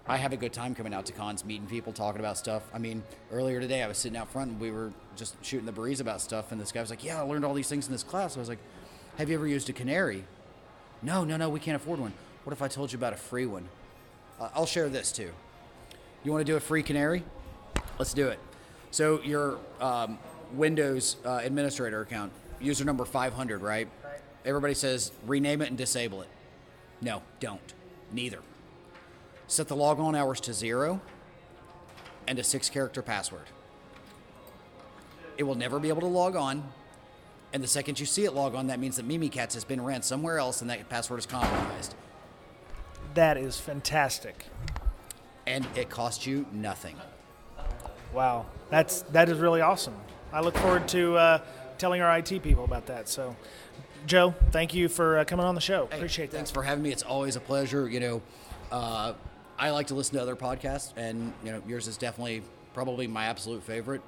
[SPEAKER 8] I have a good time coming out to cons, meeting people, talking about stuff. I mean, earlier today I was sitting out front and we were just shooting the breeze about stuff, and this guy was like, yeah, I learned all these things in this class. I was like, have you ever used a canary? No, we can't afford one. What if I told you about a free one? I'll share this too. You want to do a free canary? Let's do it. So your Windows administrator account, user number 500, right? Everybody says rename it and disable it. No, don't. Neither. Set the log on hours to 0 and a 6-character password. It will never be able to log on, and the second you see it log on, that means that Mimikatz has been ran somewhere else and that password is compromised.
[SPEAKER 1] That is fantastic.
[SPEAKER 8] And it costs you nothing.
[SPEAKER 1] Wow, that is really awesome. I look forward to telling our IT people about that. So, Joe, thank you for coming on the show.
[SPEAKER 8] Hey,
[SPEAKER 1] Appreciate that.
[SPEAKER 8] Thanks for having me. It's always a pleasure. I like to listen to other podcasts, and yours is definitely probably my absolute favorite.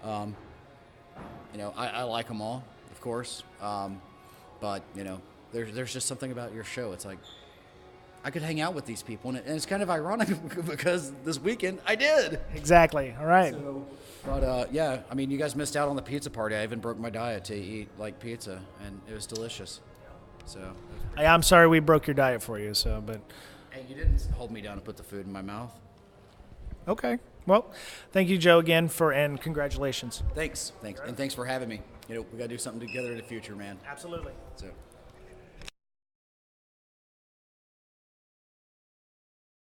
[SPEAKER 8] I like them all, of course, but there's just something about your show. It's like I could hang out with these people, and it's kind of ironic because this weekend I did.
[SPEAKER 1] Exactly. All right.
[SPEAKER 8] But you guys missed out on the pizza party. I even broke my diet to eat like pizza, and it was delicious. So
[SPEAKER 1] I'm sorry we broke your diet for you. But
[SPEAKER 8] hey, you didn't hold me down and put the food in my mouth.
[SPEAKER 1] Okay. Well, thank you, Joe, again and congratulations.
[SPEAKER 8] Thanks, and thanks for having me. We got to do something together in the future, man.
[SPEAKER 1] Absolutely.
[SPEAKER 8] So.